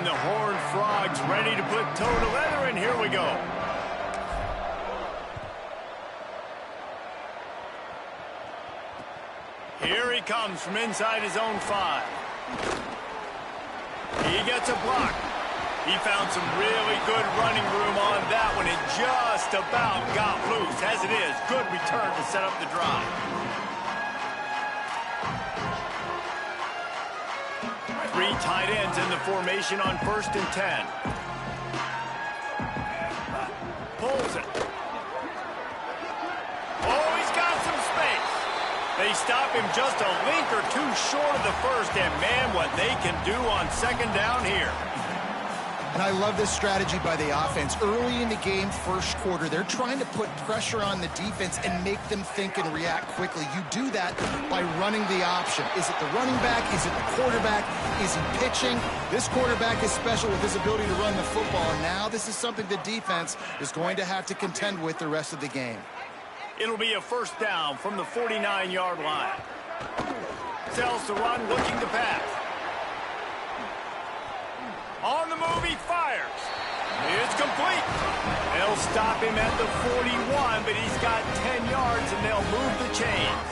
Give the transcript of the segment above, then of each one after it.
the Horned Frogs ready to put toe to leather, and here we go. Here he comes from inside his own 5. He gets a block. He found some really good running room on that one and just about got loose. As it is, good return to set up the drive. Three tight ends in the formation on 1st and 10. Pulls it. Oh, he's got some space. They stop him just a link or two short of the first, and man, what they can do on 2nd down here. And I love this strategy by the offense. Early in the game, first quarter, they're trying to put pressure on the defense and make them think and react quickly. You do that by running the option. Is it the running back? Is it the quarterback? Is he pitching? This quarterback is special with his ability to run the football, and now this is something the defense is going to have to contend with the rest of the game. It'll be a 1st down from the 49-yard line. Sells the run, looking to pass. On the move, he fires. It's complete. They'll stop him at the 41, but he's got 10 yards, and they'll move the chains.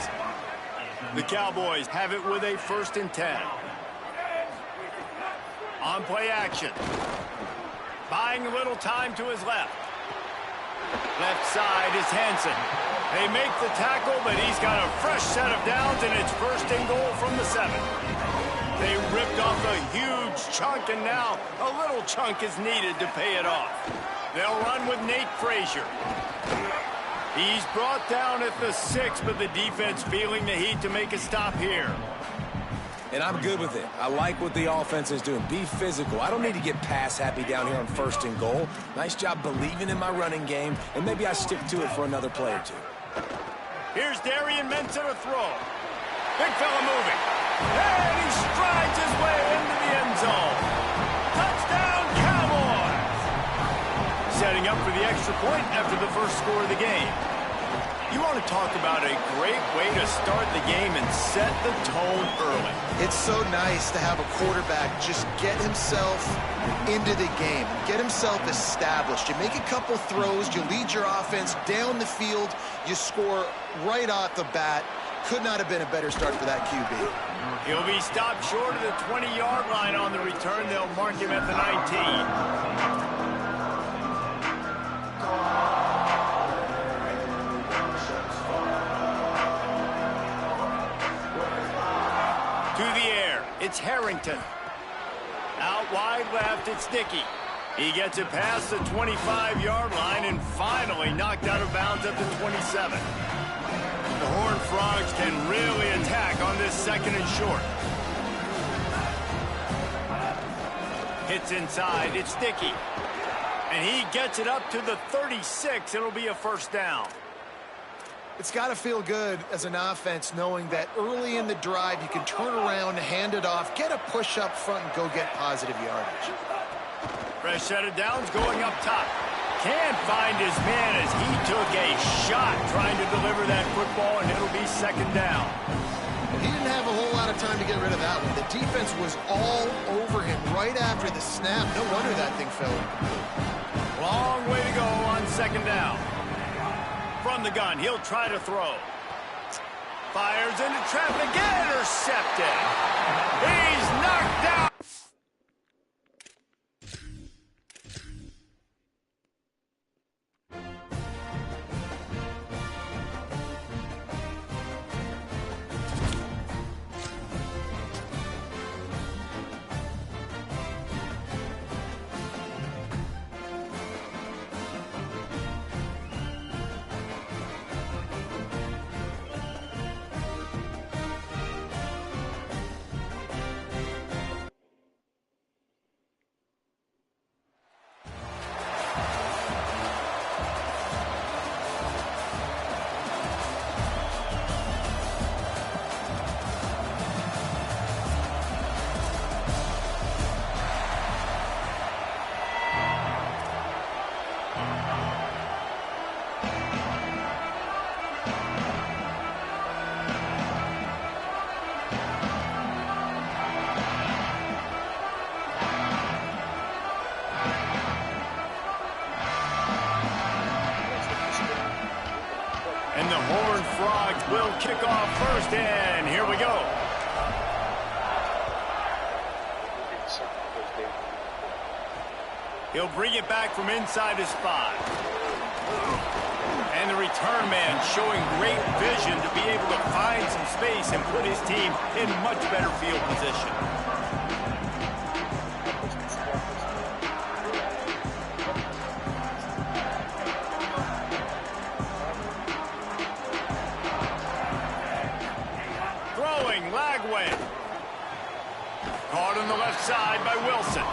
The Cowboys have it with a 1st and 10. On play action. Buying a little time to his left. Left side is Hansen. They make the tackle, but he's got a fresh set of downs, and it's 1st and goal from the 7. They ripped off a huge chunk, and now a little chunk is needed to pay it off. They'll run with Nate Frazier. He's brought down at the 6, but the defense feeling the heat to make a stop here. And I'm good with it. I like what the offense is doing. Be physical. I don't need to get pass happy down here on 1st and goal. Nice job believing in my running game, and maybe I stick to it for another play or 2. Here's Darian Mensah to throw. Big fella moving. And he strides his way into the end zone. Touchdown, Cowboys! Setting up for the extra point after the first score of the game. You want to talk about a great way to start the game and set the tone early. It's so nice to have a quarterback just get himself into the game, get himself established. You make a couple throws, you lead your offense down the field, you score right off the bat. Could not have been a better start for that QB. He'll be stopped short of the 20-yard line on the return. They'll mark him at the 19. To the air, it's Harrington. Out wide left, it's Dickey. He gets it past the 25-yard line and finally knocked out of bounds at the 27. The Horned Frogs can really attack on this 2nd and short. Hits inside, it's Dickey. And he gets it up to the 36. It'll be a 1st down. It's got to feel good as an offense knowing that early in the drive you can turn around, hand it off, get a push up front, and go get positive yardage. Fresh set of downs going up top. Can't find his man as he took a shot trying to deliver that football, and it'll be 2nd down. He didn't have a whole lot of time to get rid of that one. The defense was all over him right after the snap. No wonder that thing fell. Long way to go on 2nd down. From the gun, he'll try to throw. Fires into traffic, intercepted. He's knocked down. kick off first, and here we go. He'll bring it back from inside his 5. And the return man showing great vision to be able to find some space and put his team in much better field position. Throwing, Lagway. Caught on the left side by Wilson.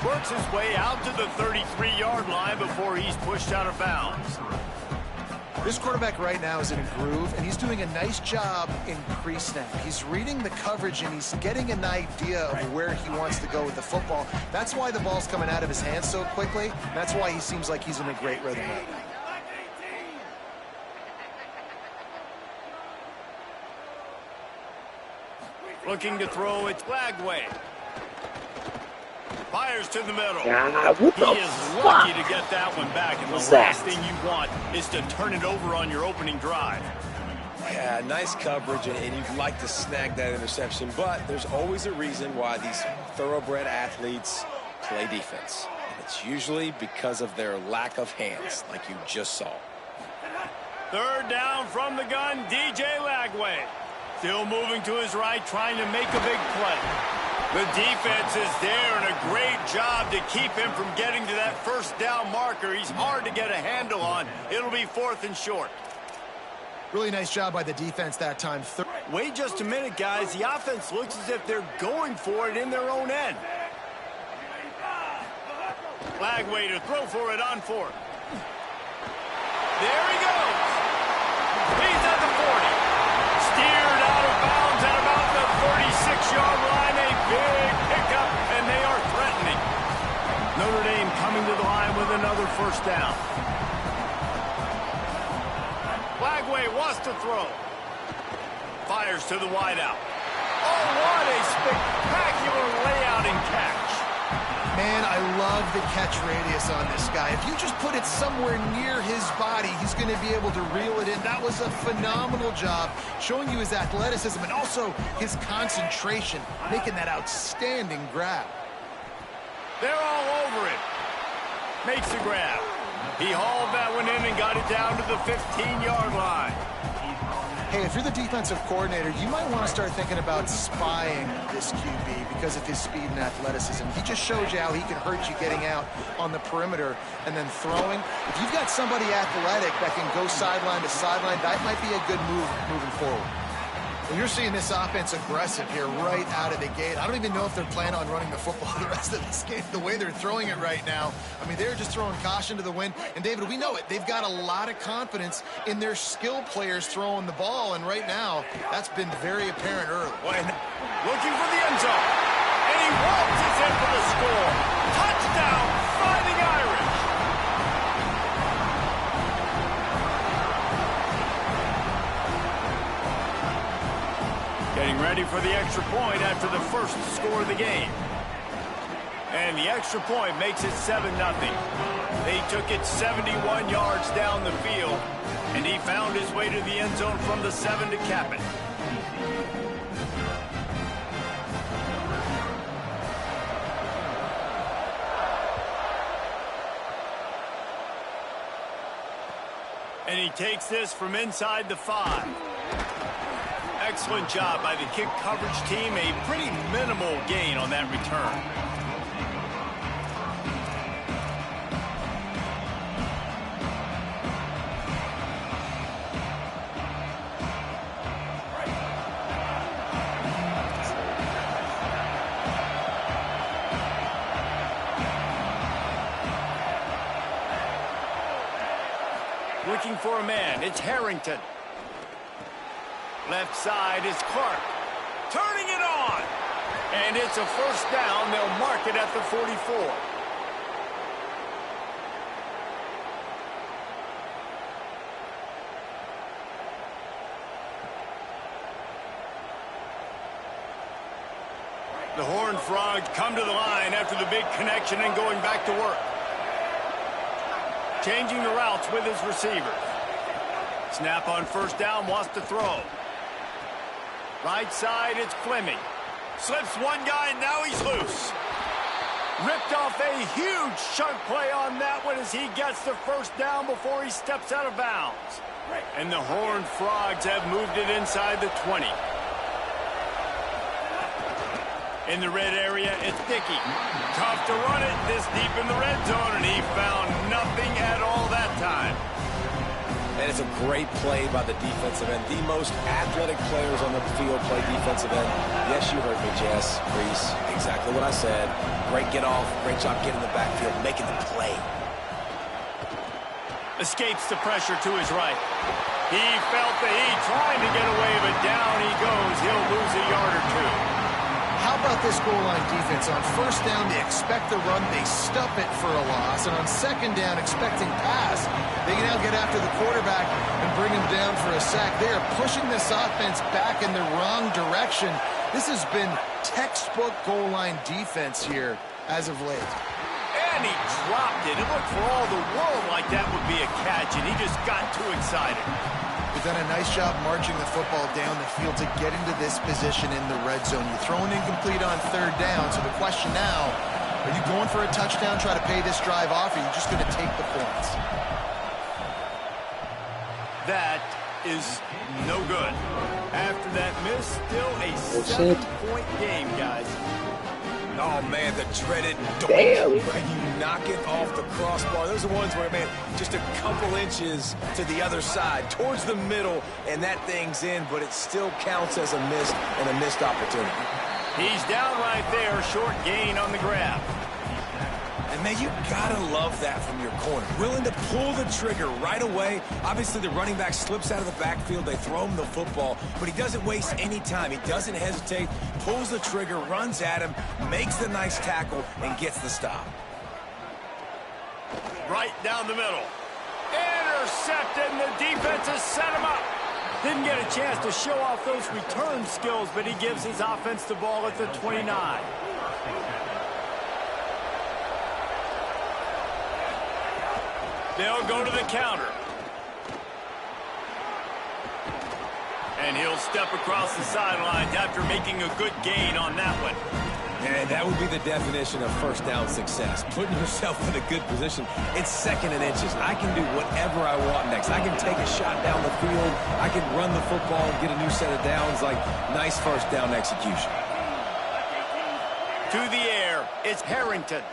Works his way out to the 33-yard line before he's pushed out of bounds. This quarterback right now is in a groove, and he's doing a nice job in pre-snap. He's reading the coverage, and he's getting an idea of where he wants to go with the football. That's why the ball's coming out of his hands so quickly. That's why he seems like he's in a great rhythm right now. Looking to throw, it's Lagway. Fires to the middle. What the He is fuck? lucky to get that one back, and the What's last that? thing you want is to turn it over on your opening drive. Yeah, nice coverage, and you'd like to snag that interception, but there's always a reason why these thoroughbred athletes play defense. And it's usually because of their lack of hands, like you just saw. Third down from the gun, DJ Lagway. Still moving to his right, trying to make a big play. The defense is there, and a great job to keep him from getting to that first down marker. He's hard to get a handle on. It'll be 4th and short. Really nice job by the defense that time. Wait just a minute, guys. The offense looks as if they're going for it in their own end. Lagway to throw for it on 4th. There he goes. He's at the 40. Steered out of bounds at about the 36-yard line. A big pickup, and they are threatening. Notre Dame coming to the line with another first down. Lagway wants to throw. Fires to the wideout. Oh, what a spectacular layout and catch. Man, I love the catch radius on this guy. If you just put it somewhere near his body, he's going to be able to reel it in. That was a phenomenal job, showing you his athleticism and also his concentration, making that outstanding grab. They're all over it. Makes the grab. He hauled that one in and got it down to the 15-yard line. Hey, if you're the defensive coordinator, you might want to start thinking about spying this QB because of his speed and athleticism. He just showed you how he can hurt you getting out on the perimeter and then throwing. If you've got somebody athletic that can go sideline to sideline, that might be a good move moving forward. Well, you're seeing this offense aggressive here right out of the gate. I don't even know if they're planning on running the football the rest of this game, the way they're throwing it right now. I mean, they're just throwing caution to the wind. And, David, we know it. They've got a lot of confidence in their skill players throwing the ball. And right now, that's been very apparent early. Looking for the end zone. And he waltzes in for the score. Touchdown, Fighting Irish. Getting ready for the extra point after the first score of the game. And the extra point makes it 7-0. They took it 71 yards down the field, and he found his way to the end zone from the 7 to cap it. And he takes this from inside the 5. Excellent job by the kick coverage team. A pretty minimal gain on that return. Looking for a man. It's Harrington. Left side is Clark. Turning it on. And it's a first down. They'll mark it at the 44. The Horned Frogs come to the line after the big connection and going back to work. Changing the routes with his receivers. Snap on first down, wants to throw. Right side, it's Fleming. Slips one guy, and now he's loose. Ripped off a huge chunk play on that one as he gets the first down before he steps out of bounds. And the Horned Frogs have moved it inside the 20. In the red area, it's Dickey. Tough to run it this deep in the red zone, and he found nothing at all that time. And it's a great play by the defensive end. The most athletic players on the field play defensive end. Yes, you heard me, Jess, Reese. Exactly what I said. Great get off. Great job getting the backfield, making the play. Escapes the pressure to his right. He felt the heat, trying to get away, but down he goes. He'll lose a yard or two. How about this goal line defense? On first down, they expect the run, they stuff it for a loss. And on second down, expecting pass, they can now get after the quarterback and bring him down for a sack. They are pushing this offense back in the wrong direction. This has been textbook goal line defense here as of late. And he dropped it. It looked for all the world like that would be a catch, and he just got too excited. They've done a nice job marching the football down the field to get into this position in the red zone. You're throwing incomplete on third down, so the question now, are you going for a touchdown, try to pay this drive off, or are you just going to take the points? That is no good. After that miss, still a 7-point game, guys. Oh, man, the dreaded Damn. when you knock it off the crossbar. Those are ones where, man, just a couple inches to the other side, towards the middle, and that thing's in, but it still counts as a miss and a missed opportunity. He's down right there, short gain on the grab. And, man, you gotta love that from your corner. Willing to pull the trigger right away. Obviously, the running back slips out of the backfield. They throw him the football, but he doesn't waste any time. He doesn't hesitate, pulls the trigger, runs at him, makes the nice tackle, and gets the stop. Right down the middle. Intercepted, and the defense has set him up. Didn't get a chance to show off those return skills, but he gives his offense the ball at the 29. They'll go to the counter. And he'll step across the sidelines after making a good gain on that one. And that would be the definition of first down success. Putting yourself in a good position. It's second and inches. I can do whatever I want next. I can take a shot down the field. I can run the football and get a new set of downs. Like, nice first down execution. To the air, it's Harrington.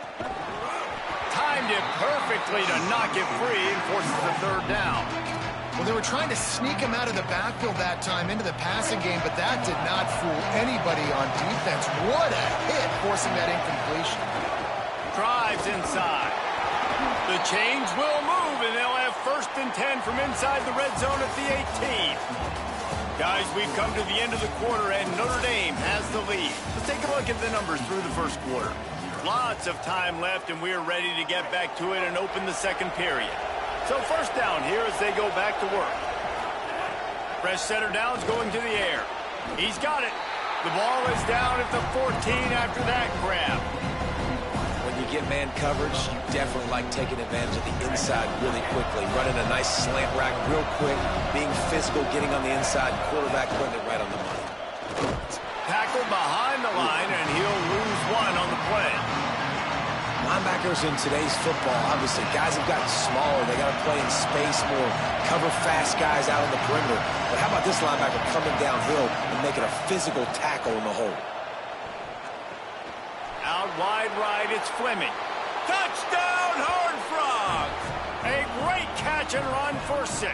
Timed it perfectly to knock it free and forces the third down. Well, they were trying to sneak him out of the backfield that time into the passing game, but that did not fool anybody on defense. What a hit, forcing that incompletion. Drives inside. The chains will move, and they'll have 1st and 10 from inside the red zone at the 18. Guys, we've come to the end of the quarter, and Notre Dame has the lead. Let's take a look at the numbers through the first quarter. Lots of time left, and we're ready to get back to it and open the second period. So first down here as they go back to work. Fresh center down's going to the air. He's got it. The ball is down at the 14 after that grab. When you get man coverage, you definitely like taking advantage of the inside really quickly. Running a nice slant rack real quick, being physical, getting on the inside, quarterback putting it right on the money. Tackled behind the line, and he'll lose one on the play. Linebackers in today's football, obviously, guys have gotten smaller. They got to play in space more, cover fast guys out on the perimeter. But how about this linebacker coming downhill and making a physical tackle in the hole? Out wide right, it's Fleming. Touchdown, Horned Frogs! A great catch and run for 6.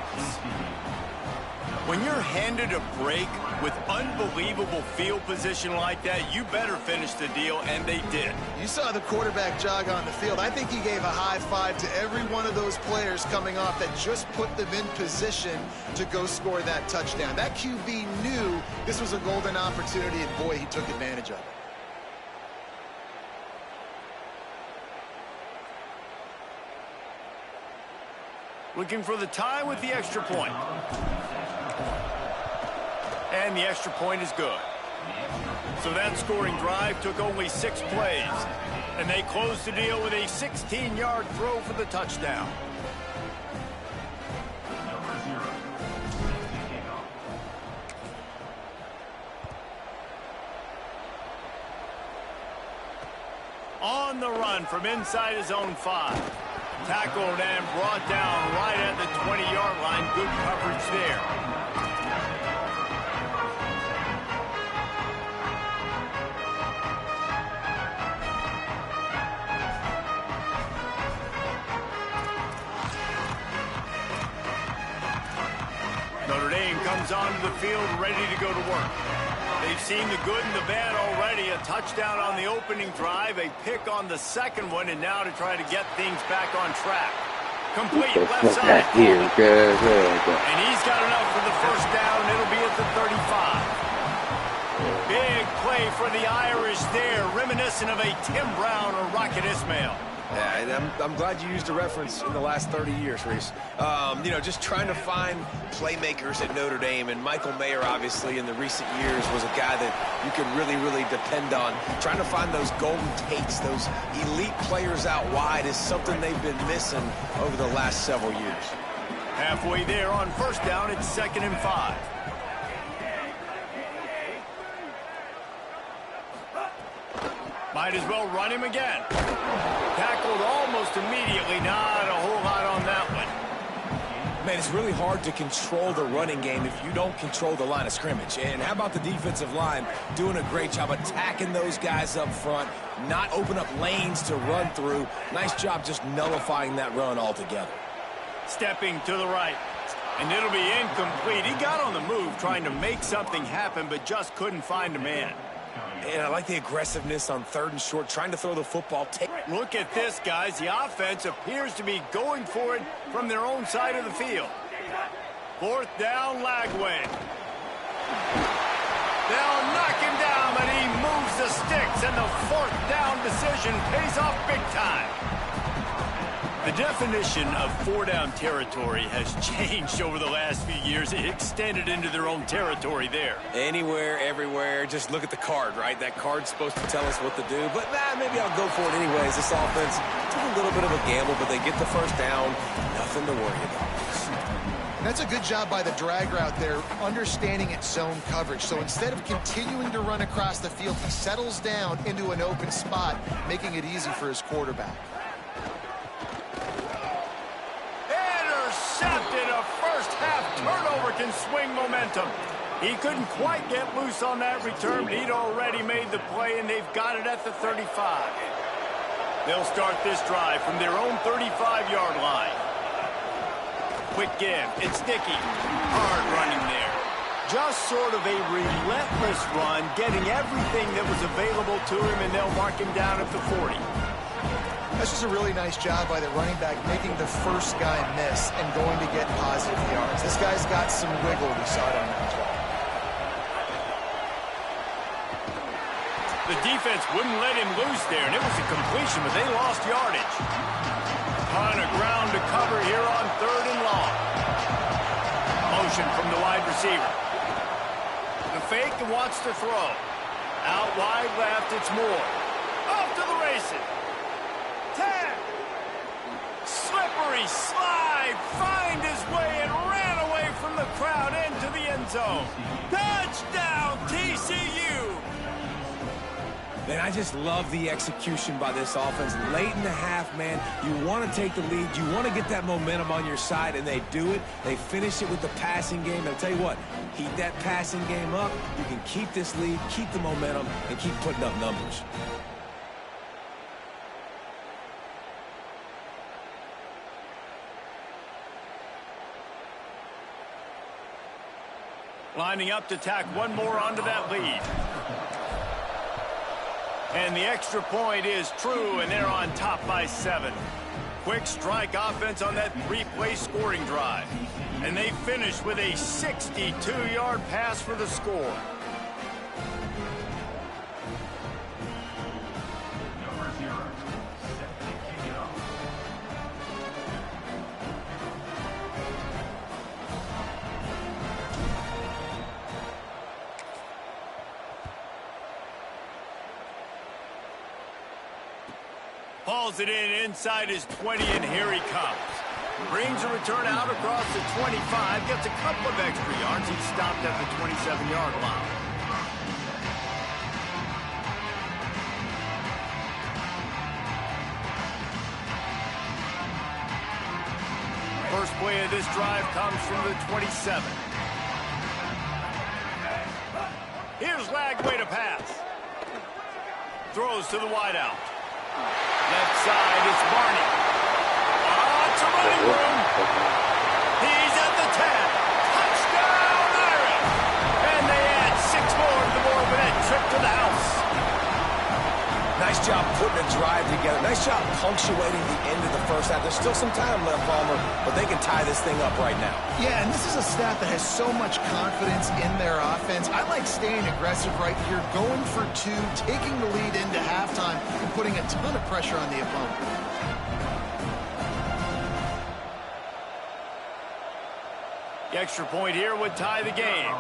When you're handed a break with unbelievable field position like that, you better finish the deal, and they did. You saw the quarterback jog on the field. I think he gave a high five to every one of those players coming off that just put them in position to go score that touchdown. That QB knew this was a golden opportunity, and boy, he took advantage of it. Looking for the tie with the extra point. And the extra point is good. So that scoring drive took only 6 plays. And they closed the deal with a 16-yard throw for the touchdown. On the run from inside his own 5. Tackled and brought down right at the 20-yard line. Good coverage there. Notre Dame comes onto the field ready to go to work. They've seen the good and the bad already. A touchdown on the opening drive, a pick on the second one, and now to try to get things back on track. Complete left side. And he's got enough for the first down. It'll be at the 35. Big play for the Irish there, reminiscent of a Tim Brown or Rocket Ismail. Yeah, and I'm glad you used a reference in the last 30 years, Reese. You know, just trying to find playmakers at Notre Dame, and Michael Mayer, obviously, in the recent years was a guy that you could really, really depend on. Trying to find those golden takes, those elite players out wide is something they've been missing over the last several years. Halfway there on first down, it's 2nd and 5. Might as well run him again. Tackled almost immediately. Not a whole lot on that one. Man, it's really hard to control the running game if you don't control the line of scrimmage. And how about the defensive line doing a great job attacking those guys up front, not open up lanes to run through. Nice job just nullifying that run altogether. Stepping to the right. And it'll be incomplete. He got on the move trying to make something happen, but just couldn't find a man. And I like the aggressiveness on 3rd and short, trying to throw the football. Look at this, guys. The offense appears to be going for it from their own side of the field. 4th down, Lagway. They'll knock him down, but he moves the sticks, and the 4th down decision pays off big time. The definition of 4-down territory has changed over the last few years. It extended into their own territory there. Anywhere, everywhere. Just look at the card, right? That card's supposed to tell us what to do. But maybe I'll go for it anyways. This offense took a little bit of a gamble, but they get the first down. Nothing to worry about. That's a good job by the drag route there, understanding its zone coverage. So instead of continuing to run across the field, he settles down into an open spot, making it easy for his quarterback. Intercepted. A first-half turnover can swing momentum. He couldn't quite get loose on that return, but he'd already made the play, and they've got it at the 35. They'll start this drive from their own 35-yard line. Quick give. It's Dickey. Hard running there. Just sort of a relentless run, getting everything that was available to him, and they'll mark him down at the 40. That's just a really nice job by the running back, making the first guy miss and going to get positive yards. This guy's got some wiggle. We saw it on that play. The defense wouldn't let him loose there, and it was a completion, but they lost yardage. Ton of ground to cover here on 3rd and long. Motion from the wide receiver. The fake and wants to throw. Out wide left, it's Moore. Off to the races. 10. Slippery slide. Find his way and ran away from the crowd into the end zone. Touchdown, TCU. Man, I just love the execution by this offense. Late in the half, man, you want to take the lead. You want to get that momentum on your side, and they do it. They finish it with the passing game. And I'll tell you what, keep that passing game up. You can keep this lead, keep the momentum, and keep putting up numbers. Lining up to tack one more onto that lead. And the extra point is true, and they're on top by 7. Quick strike offense on that 3-play scoring drive. And they finish with a 62-yard pass for the score. Hauls it in inside his 20, and here he comes. Brings a return out across the 25, gets a couple of extra yards. He's stopped at the 27-yard line. play of this drive comes from the 27. Here's Lagway to pass. Throws to the wideout. Left side, it's Barney. It's a running room. He's at the 10. Touchdown, Irish. And they add 6 more to the board with that trip to the house. Nice job putting a drive together. Nice job punctuating the end of the first half. There's still some time left, Palmer, but they can tie this thing up right now. Yeah, and this is a staff that has so much confidence in their offense. I like staying aggressive right here, going for 2, taking the lead into halftime, and putting a ton of pressure on the opponent. The extra point here would tie the game.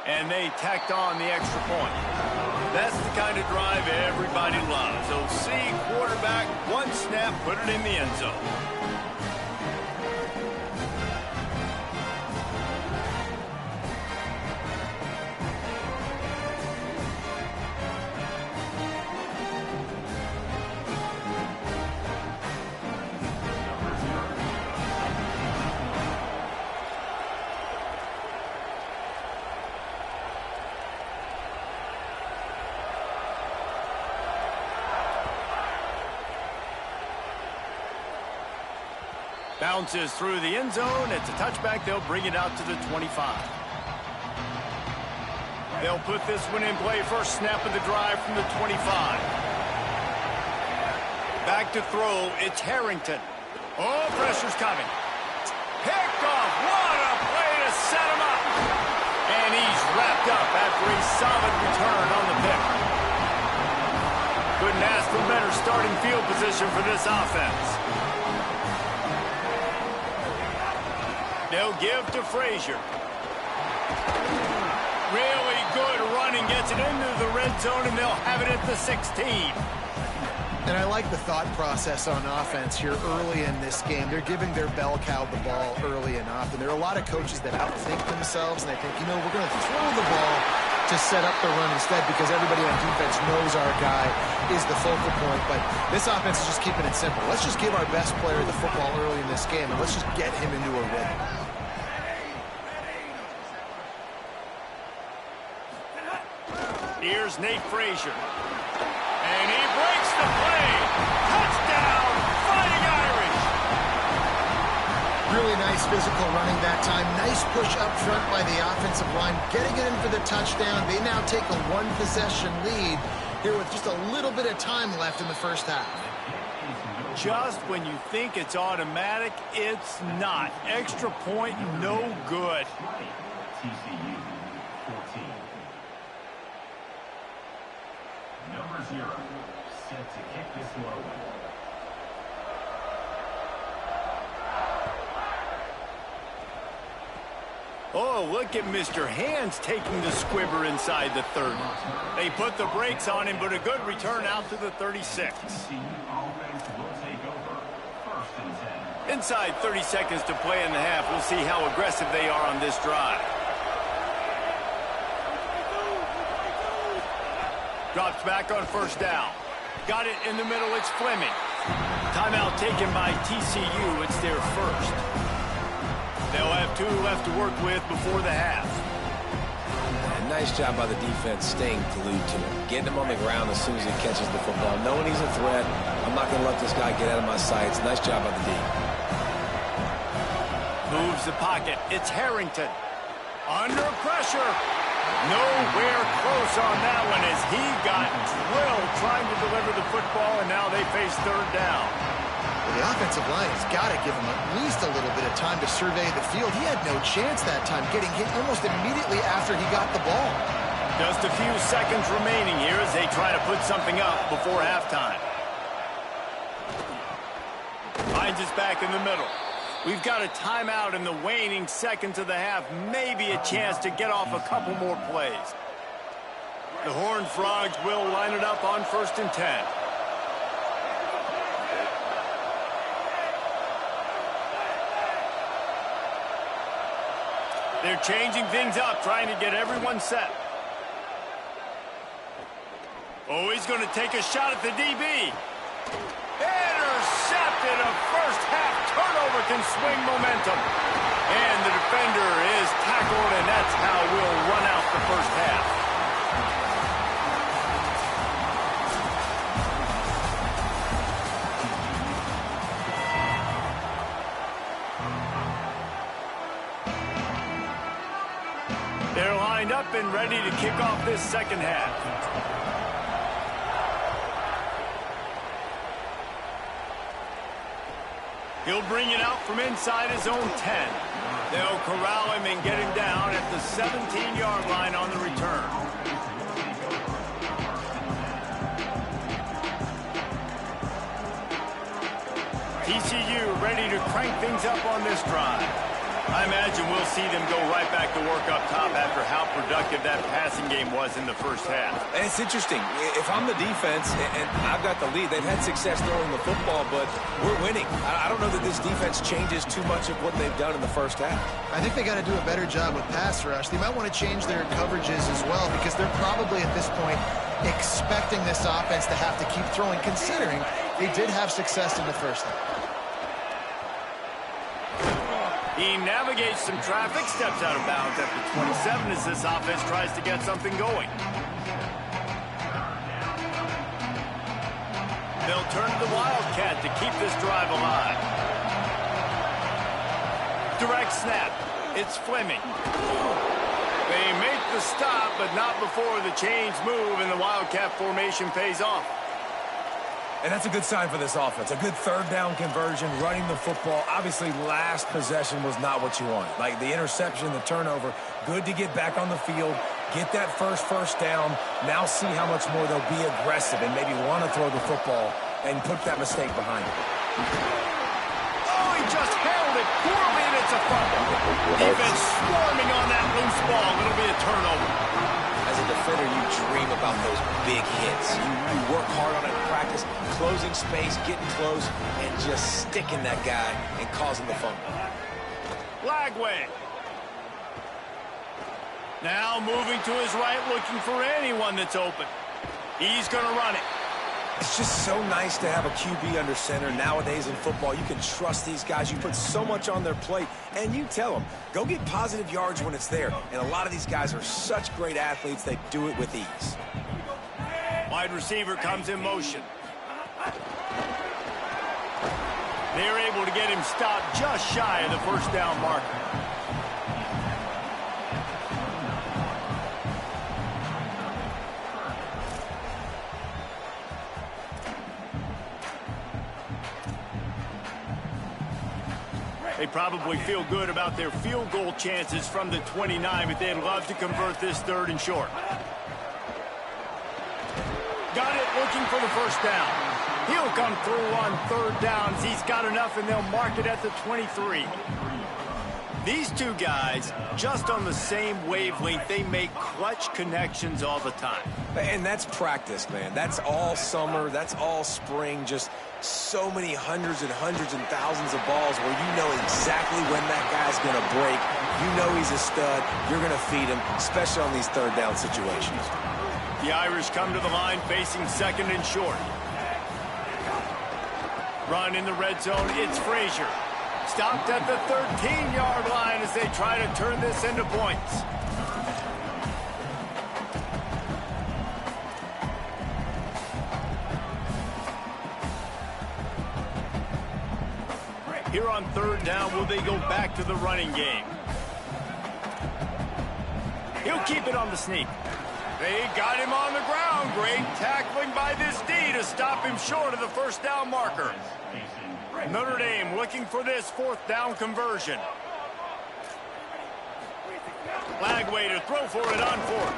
And they tacked on the extra point. That's the kind of drive everybody loves. OC quarterback, 1 snap, put it in the end zone. Bounces through the end zone. It's a touchback. They'll bring it out to the 25. They'll put this one in play. First snap of the drive from the 25. Back to throw. It's Harrington. Oh, pressure's coming. Picked off. What a play to set him up. And he's wrapped up after a solid return on the pick. Couldn't ask for better starting field position for this offense. They'll give to Frazier. Really good running, gets it into the red zone, and they'll have it at the 16. And I like the thought process on offense here early in this game. They're giving their bell cow the ball early and often. There are a lot of coaches that outthink themselves, and they think, you know, we're going to throw the ball to set up the run instead because everybody on defense knows our guy is the focal point. But this offense is just keeping it simple. Let's just give our best player the football early in this game, and let's just get him into a rhythm. Here's Nate Frazier. And he breaks the play. Touchdown, Fighting Irish. Really nice physical running that time. Nice push up front by the offensive line. Getting it in for the touchdown. They now take a 1-possession lead here with just a little bit of time left in the first half. Just when you think it's automatic, it's not. Extra point, no good. TCU 14. Number 0, set to kick this one away. Oh, look at Mr. Hands taking the squibber inside the 30. They put the brakes on him, but a good return out to the 36. TCU offense will take over. First and 10. Inside 30 seconds to play in the half. We'll see how aggressive they are on this drive. Drops back on first down. Got it in the middle. It's Fleming. Timeout taken by TCU. It's their first. They'll have 2 left to work with before the half. And nice job by the defense staying glued to him. Getting him on the ground as soon as he catches the football. Knowing he's a threat. I'm not going to let this guy get out of my sights. Nice job by the D. Moves the pocket. It's Harrington. Under pressure. Nowhere close on that one as he got drilled trying to deliver the football, and now they face third down. Well, the offensive line has got to give him at least a little bit of time to survey the field. He had no chance that time, getting hit almost immediately after he got the ball. Just a few seconds remaining here as they try to put something up before halftime. Finds us back in the middle. We've got a timeout in the waning seconds of the half. Maybe a chance to get off a couple more plays. The Horned Frogs will line it up on 1st and 10. They're changing things up, trying to get everyone set. Oh, he's going to take a shot at the DB. Intercepted. A first-half turnover can swing momentum. And the defender is tackled, and that's how we'll run out the first half. They're lined up and ready to kick off this second half. He'll bring it out from inside his own 10. They'll corral him and get him down at the 17-yard line on the return. TCU ready to crank things up on this drive. I imagine we'll see them go right back to work up top after how productive that passing game was in the first half. And it's interesting. If I'm the defense and I've got the lead, they've had success throwing the football, but we're winning. I don't know that this defense changes too much of what they've done in the first half. I think they got to do a better job with pass rush. They might want to change their coverages as well because they're probably at this point expecting this offense to have to keep throwing, considering they did have success in the first half. He navigates some traffic, steps out of bounds at the 27 as this offense tries to get something going. They'll turn to the Wildcat to keep this drive alive. Direct snap. It's Fleming. They make the stop, but not before the chains move and the Wildcat formation pays off. And that's a good sign for this offense. A good third down conversion, running the football. Obviously, last possession was not what you want. Like the interception, the turnover. Good to get back on the field, get that first down. Now see how much more they'll be aggressive and maybe want to throw the football and put that mistake behind them. Oh, he just held it poorly, and it's a fumble. Defense swarming on that loose ball. It'll be a turnover. As a defender, you dream about those big hits. You work hard on it in practice, closing space, getting close, and just sticking that guy and causing the fumble. Lagway. Now moving to his right, looking for anyone that's open. He's going to run it. It's just so nice to have a QB under center. Nowadays in football, you can trust these guys. You put so much on their plate, and you tell them, go get positive yards when it's there. And a lot of these guys are such great athletes, they do it with ease. Wide receiver comes in motion. They're able to get him stopped just shy of the first down marker. They probably feel good about their field goal chances from the 29, but they'd love to convert this third and short. Got it, looking for the first down. He'll come through on third downs. He's got enough, and they'll mark it at the 23. These two guys, just on the same wavelength, they make clutch connections all the time. And that's practice, man. That's all summer. That's all spring. Just so many hundreds and thousands of balls where you know exactly when that guy's going to break. You know he's a stud. You're going to feed him, especially on these third down situations. The Irish come to the line facing second and short. Run in the red zone. It's Frazier. Stopped at the 13-yard line as they try to turn this into points. Here on third down, will they go back to the running game? He'll keep it on the sneak. They got him on the ground. Great tackling by this D to stop him short of the first down marker. Notre Dame looking for this fourth down conversion. Lagway to throw for it on fourth.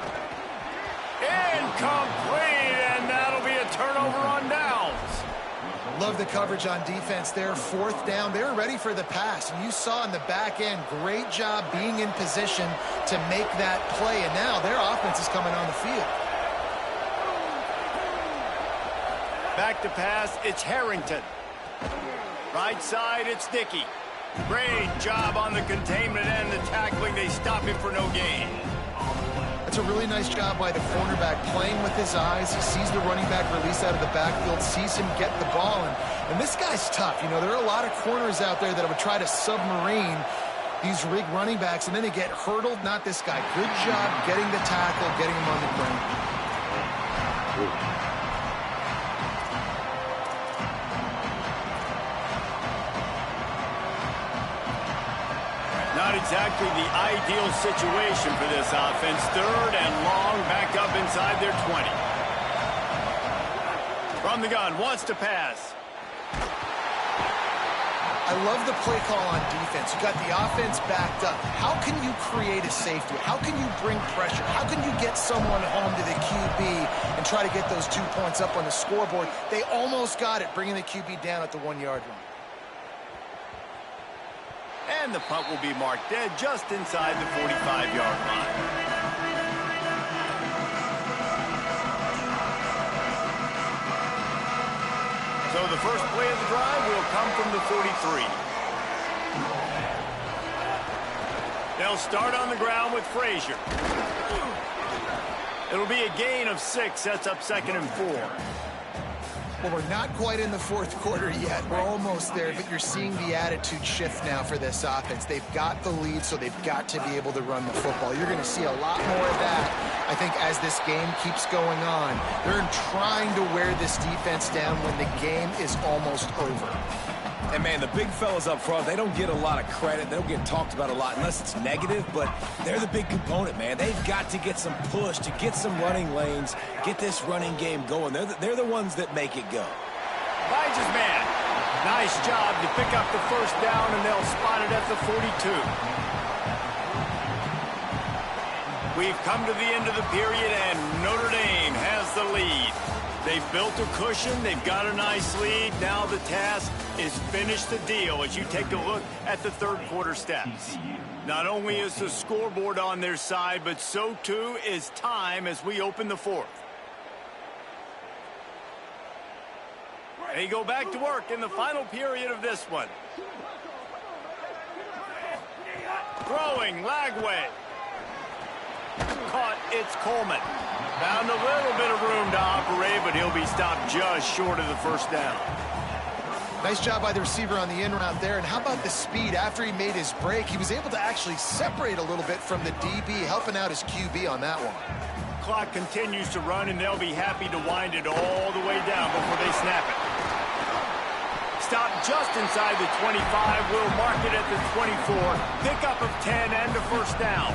Incomplete, and that'll be a turnover on downs. Love the coverage on defense there. Fourth down, they were ready for the pass. And you saw in the back end, great job being in position to make that play. And now their offense is coming on the field. Back to pass, it's Harrington. Right side, it's Dickey. Great job on the containment and the tackling. They stop him for no gain. That's a really nice job by the cornerback, playing with his eyes. He sees the running back release out of the backfield, sees him get the ball. And this guy's tough. You know, there are a lot of corners out there that would try to submarine these rig running backs, and then they get hurdled. Not this guy. Good job getting the tackle, getting him on the ground. Not exactly the ideal situation for this offense. Third and long, back up inside their 20. From the gun, wants to pass. I love the play call on defense. You got the offense backed up. How can you create a safety? How can you bring pressure? How can you get someone home to the QB and try to get those 2 points up on the scoreboard? They almost got it, bringing the QB down at the 1-yard line. And the punt will be marked dead just inside the 45-yard line. So the first play of the drive will come from the 43. They'll start on the ground with Frazier. It'll be a gain of 6, sets up 2nd and 4. Well, we're not quite in the fourth quarter yet. We're almost there, but you're seeing the attitude shift now for this offense. They've got the lead, so they've got to be able to run the football. You're going to see a lot more of that, I think, as this game keeps going on. They're trying to wear this defense down when the game is almost over. And, man, the big fellas up front, they don't get a lot of credit. They don't get talked about a lot unless it's negative, but they're the big component, man. They've got to get some push, to get some running lanes, get this running game going. They're the ones that make it go. Finds his man. Nice job to pick up the first down, and they'll spot it at the 42. We've come to the end of the period, and Notre Dame has the lead. They've built a cushion. They've got a nice lead. Now the task is finish the deal as you take a look at the third quarter stats. Not only is the scoreboard on their side, but so too is time as we open the fourth. They go back to work in the final period of this one. Throwing, Lagway. Caught, it's Coleman. Found a little bit of room to operate, but he'll be stopped just short of the first down. Nice job by the receiver on the in route there. And how about the speed? After he made his break, he was able to actually separate a little bit from the DB, helping out his QB on that one. Clock continues to run, and they'll be happy to wind it all the way down before they snap it. Stop just inside the 25. We'll mark it at the 24. Pickup of 10 and a first down.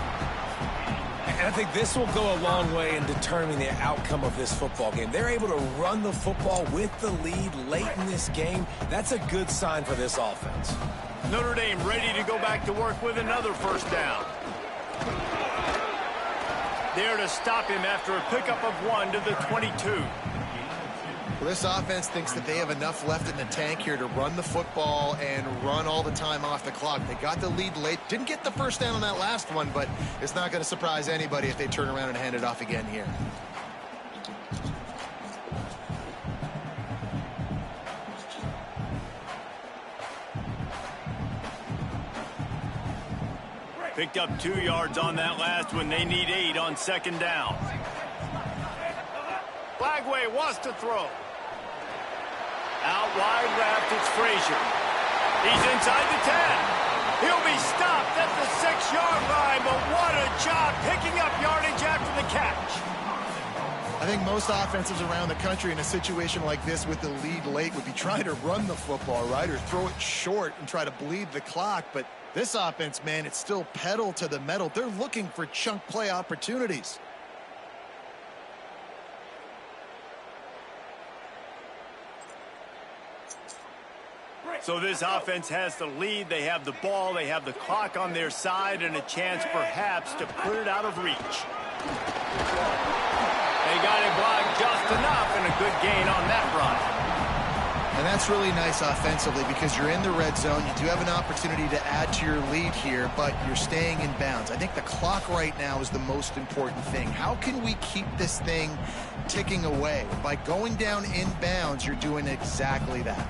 And I think this will go a long way in determining the outcome of this football game. They're able to run the football with the lead late in this game. That's a good sign for this offense. Notre Dame ready to go back to work with another first down. There to stop him after a pickup of 1 to the 22. Well, this offense thinks that they have enough left in the tank here to run the football and run all the time off the clock. They got the lead late. Didn't get the first down on that last one, but it's not going to surprise anybody if they turn around and hand it off again here. Picked up 2 yards on that last one. They need 8 on second down. Lagway wants to throw. Out wide left, it's Frazier. He's inside the 10. He'll be stopped at the 6-yard line, but what a job picking up yardage after the catch. I think most offenses around the country in a situation like this with the lead late would be trying to run the football, right, or throw it short and try to bleed the clock. But this offense, man, it's still pedal to the metal. They're looking for chunk play opportunities. So this offense has the lead. They have the ball. They have the clock on their side and a chance perhaps to put it out of reach. They got it blocked just enough and a good gain on that run. And that's really nice offensively because you're in the red zone. You do have an opportunity to add to your lead here, but you're staying in bounds. I think the clock right now is the most important thing. How can we keep this thing ticking away? By going down in bounds, you're doing exactly that.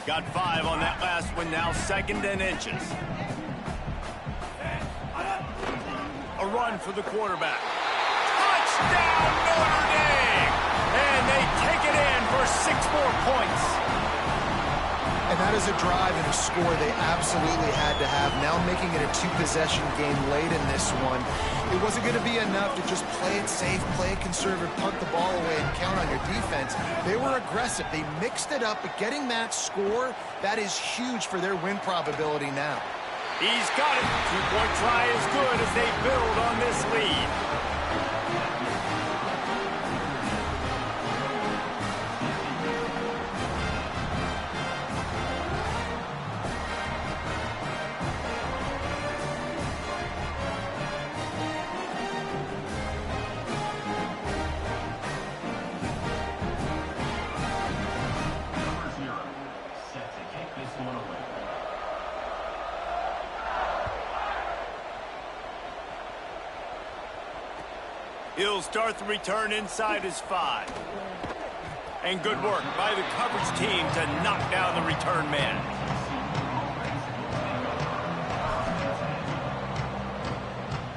Got 5 on that last one, now 2nd and inches. A run for the quarterback. Touchdown, Notre Dame! And they take it in for 6 more points. And that is a drive and a score they absolutely had to have. Now making it a 2-possession game late in this one. It wasn't going to be enough to just play it safe, play it conservative, punt the ball away, and count on your defense. They were aggressive. They mixed it up, but getting that score, that is huge for their win probability now. He's got it. 2-point try is good as they build on this lead. He'll start the return inside his 5. And good work by the coverage team to knock down the return man.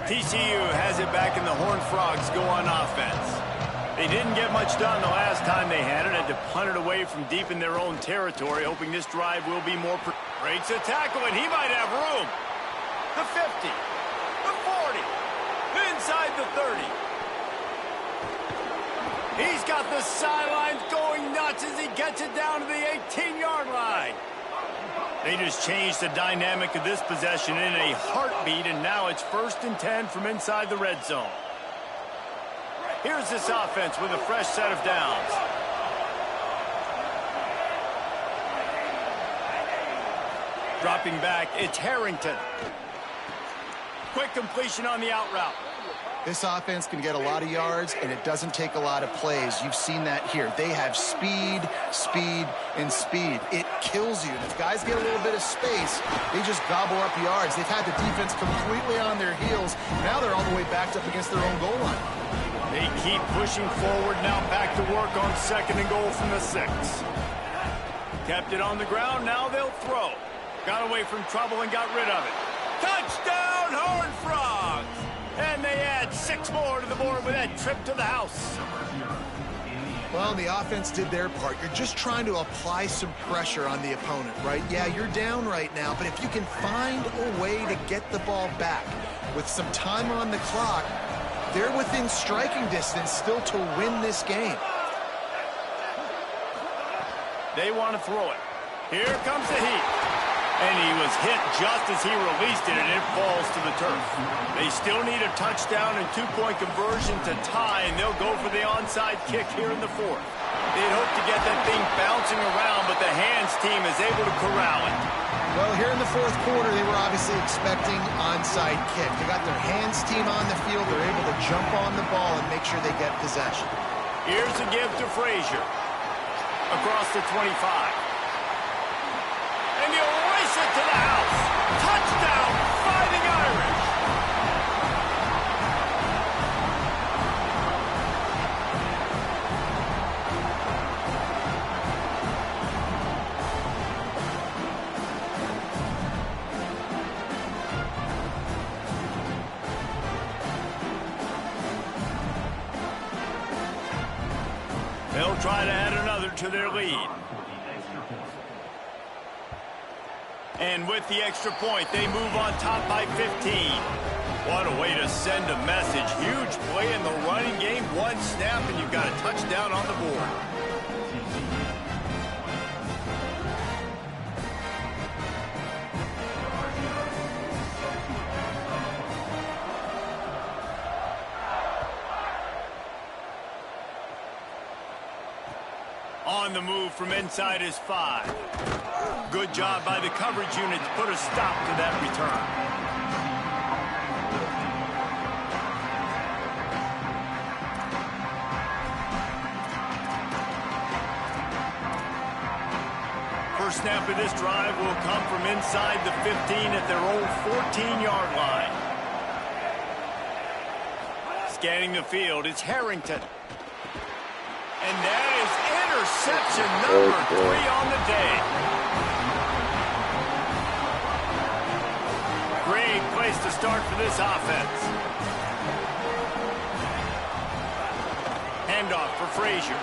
TCU has it back and the Horned Frogs go on offense. They didn't get much done the last time they had it. Had to punt it away from deep in their own territory, hoping this drive will be more... Breaks a tackle, and he might have room. The 50. The 40. Inside the 30. He's got the sidelines going nuts as he gets it down to the 18-yard line. They just changed the dynamic of this possession in a heartbeat, and now it's 1st and 10 from inside the red zone. Here's this offense with a fresh set of downs. Dropping back, it's Harrington. Quick completion on the out route. This offense can get a lot of yards, and it doesn't take a lot of plays. You've seen that here. They have speed, speed, and speed. It kills you. And if guys get a little bit of space, they just gobble up yards. They've had the defense completely on their heels. Now they're all the way backed up against their own goal line. They keep pushing forward, now back to work on 2nd and goal from the 6. Kept it on the ground, now they'll throw. Got away from trouble and got rid of it. Touchdown, Horned Frogs! And they add 6 more to the board with that trip to the house. Well, the offense did their part. You're just trying to apply some pressure on the opponent, right? Yeah, you're down right now, but if you can find a way to get the ball back with some time on the clock, they're within striking distance still to win this game. They want to throw it. Here comes the heat. And he was hit just as he released it, and it falls to the turf. They still need a touchdown and 2-point conversion to tie, and they'll go for the onside kick here in the 4th. They'd hope to get that thing bouncing around, but the hands team is able to corral it. Well, here in the 4th quarter, they were obviously expecting onside kick. They got their hands team on the field. They're able to jump on the ball and make sure they get possession. Here's a give to Frazier. Across the 25. And he'll race it to the house. Touchdown, Fighting Irish. They'll try to add another to their lead. And with the extra point, they move on top by 15. What a way to send a message. Huge play in the running game. 1 snap, and you've got a touchdown on the board. On the move from inside his 5. Good job by the coverage unit to put a stop to that return. First snap of this drive will come from inside the 15 at their own 14-yard line. Scanning the field, it's Harrington. And that is interception number 3 on the day. place to start for this offense. Handoff for Frazier.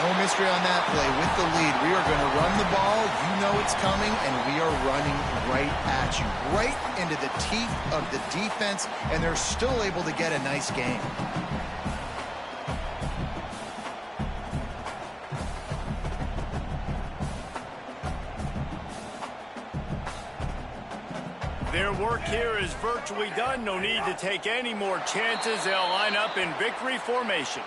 No mystery on that play. With the lead, we are going to run the ball. You know it's coming, and we are running right at you, right into the teeth of the defense, and they're still able to get a nice game. Their work here is virtually done. No need to take any more chances. They'll line up in victory formation.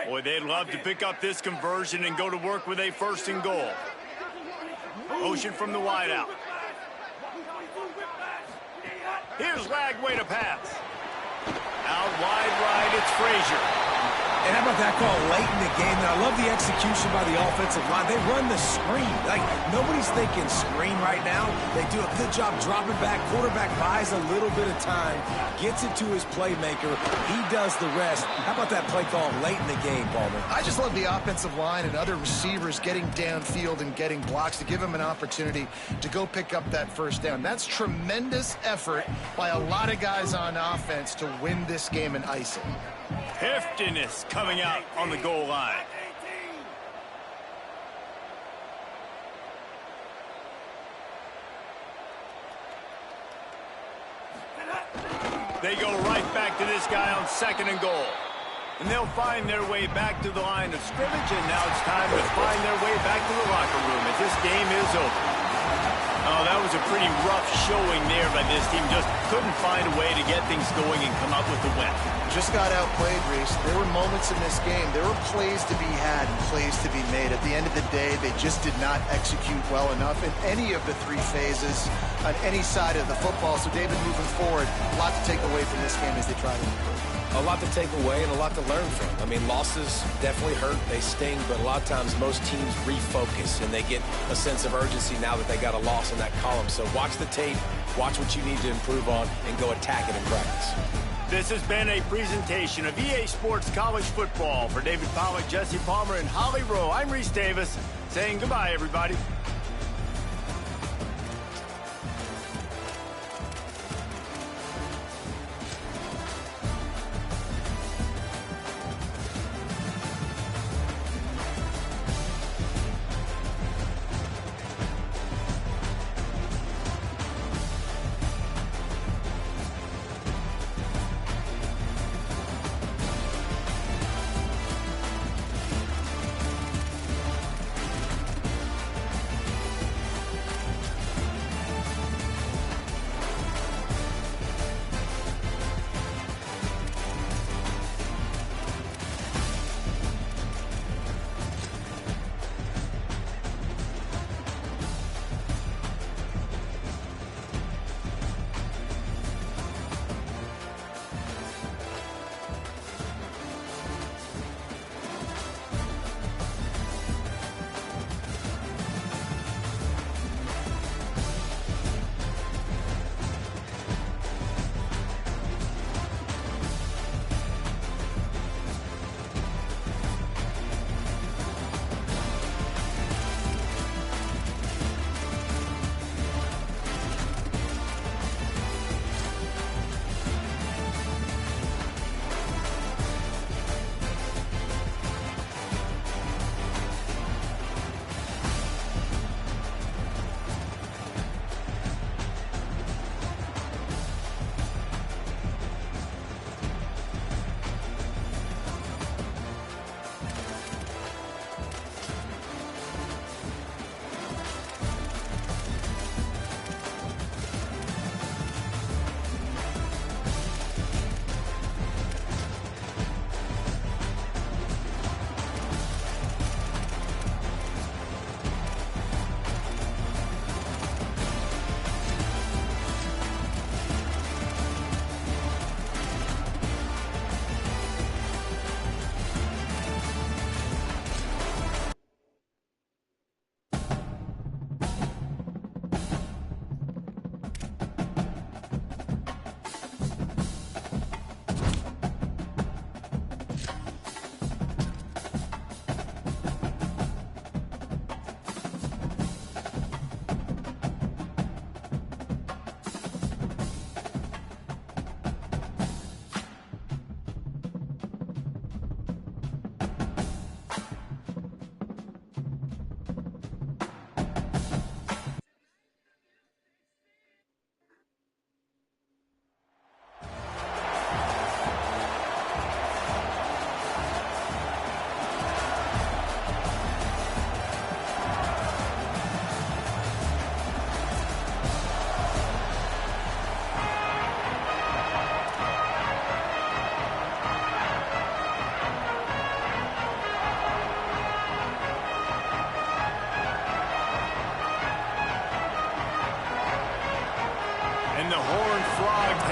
Boy, they'd love to pick up this conversion and go to work with a first and goal. Motion from the wide out. Here's Lagway to pass. Out wide right, it's Frazier. And how about that call late in the game? And I love the execution by the offensive line. They run the screen. Like, nobody's thinking screen right now. They do a good job dropping back. Quarterback buys a little bit of time, gets it to his playmaker. He does the rest. How about that play call late in the game, Palmer? I just love the offensive line and other receivers getting downfield and getting blocks to give them an opportunity to go pick up that first down. That's tremendous effort by a lot of guys on offense to win this game and ice it. Heftiness coming out on the goal line. They go right back to this guy on second and goal. And they'll find their way back to the line of scrimmage, and now it's time to find their way back to the locker room as this game is over. Oh, that was a pretty rough showing there by this team. Just couldn't find a way to get things going and come up with the win. Just got outplayed, Reese. There were moments in this game. There were plays to be had and plays to be made. At the end of the day, they just did not execute well enough in any of the three phases on any side of the football. So, David, moving forward, a lot to take away from this game as they try to improve. A lot to take away and a lot to learn from. I mean, losses definitely hurt. They sting, but a lot of times most teams refocus and they get a sense of urgency now that they got a loss in that column. So watch the tape, watch what you need to improve on, and go attack it in practice. This has been a presentation of EA Sports College Football. For David Pollack, Jesse Palmer, and Holly Rowe, I'm Reese Davis saying goodbye, everybody.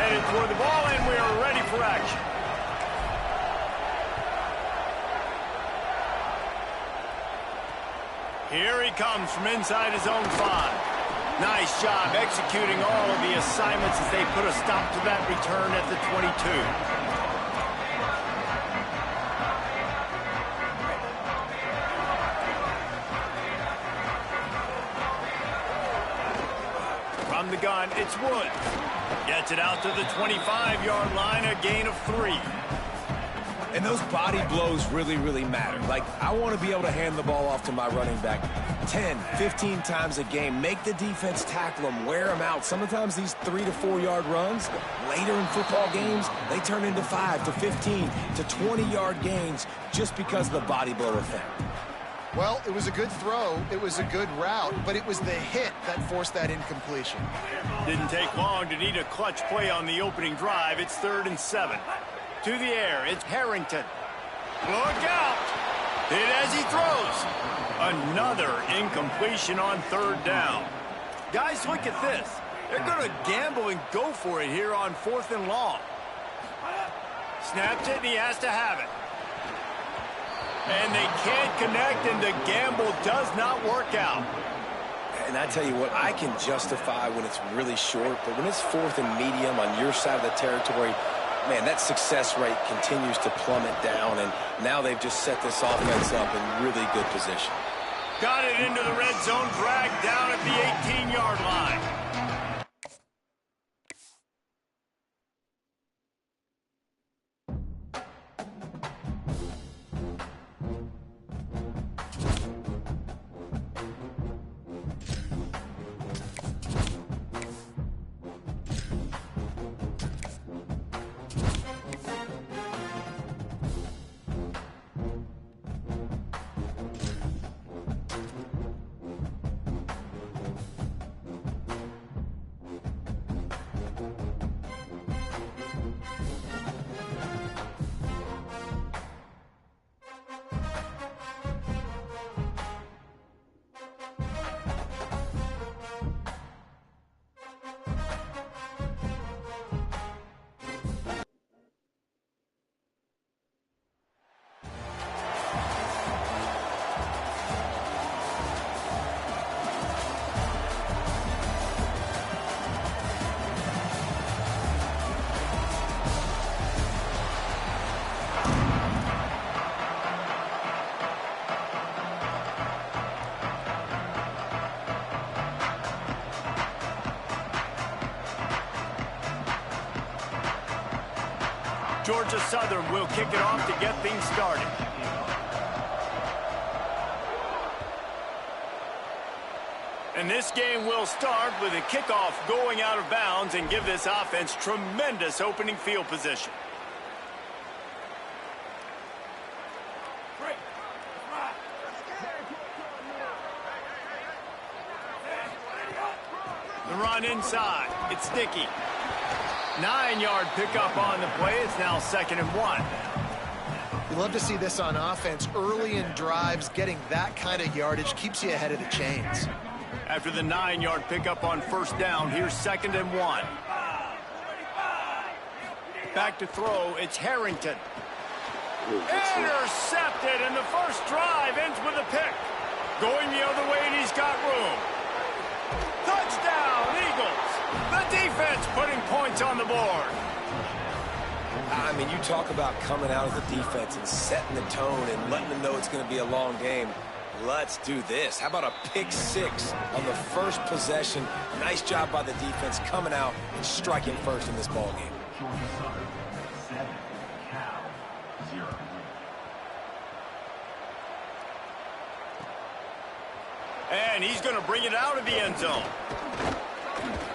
headed toward the ball, and we are ready for action. Here he comes from inside his own 5. Nice job executing all of the assignments as they put a stop to that return at the 22. From the gun, it's Woods. Gets it out to the 25-yard line, a gain of 3. And those body blows really matter. Like, I want to be able to hand the ball off to my running back 10, 15 times a game. Make the defense tackle them, wear them out. Sometimes these 3 to 4 yard runs, later in football games, they turn into 5 to 15 to 20-yard gains just because of the body blow effect. Well, it was a good throw, it was a good route, but it was the hit that forced that incompletion. Didn't take long to need a clutch play on the opening drive. It's 3rd and 7. To the air, it's Harrington. Look out! Hit as he throws. Another incompletion on 3rd down. Guys, look at this. They're going to gamble and go for it here on 4th and long. Snaps it, and he has to have it. And they can't connect, and the gamble does not work out. And I tell you what, I can justify when it's really short, but when it's 4th and medium on your side of the territory, man, that success rate continues to plummet down, and now they've just set this offense up in really good position. Got it into the red zone, dragged down at the 18-yard line. Georgia Southern will kick it off to get things started. And this game will start with a kickoff going out of bounds and give this offense tremendous opening field position. The run inside. It's Sticky. 9-yard pickup on the play. It's now 2nd and 1. You love to see this on offense. Early in drives, getting that kind of yardage keeps you ahead of the chains. After the 9-yard pickup on 1st down, here's 2nd and 1. Back to throw, it's Harrington. Intercepted, and the first drive ends with a pick. Going the other way, and he's got room. Touchdown, Eagles. The defense putting points on the board. I mean, you talk about coming out of the defense and setting the tone and letting them know it's going to be a long game. Let's do this. How about a pick 6 on the first possession? Nice job by the defense coming out and striking first in this ball game. Georgia Southern 7, Cal 0. And he's going to bring it out of the end zone.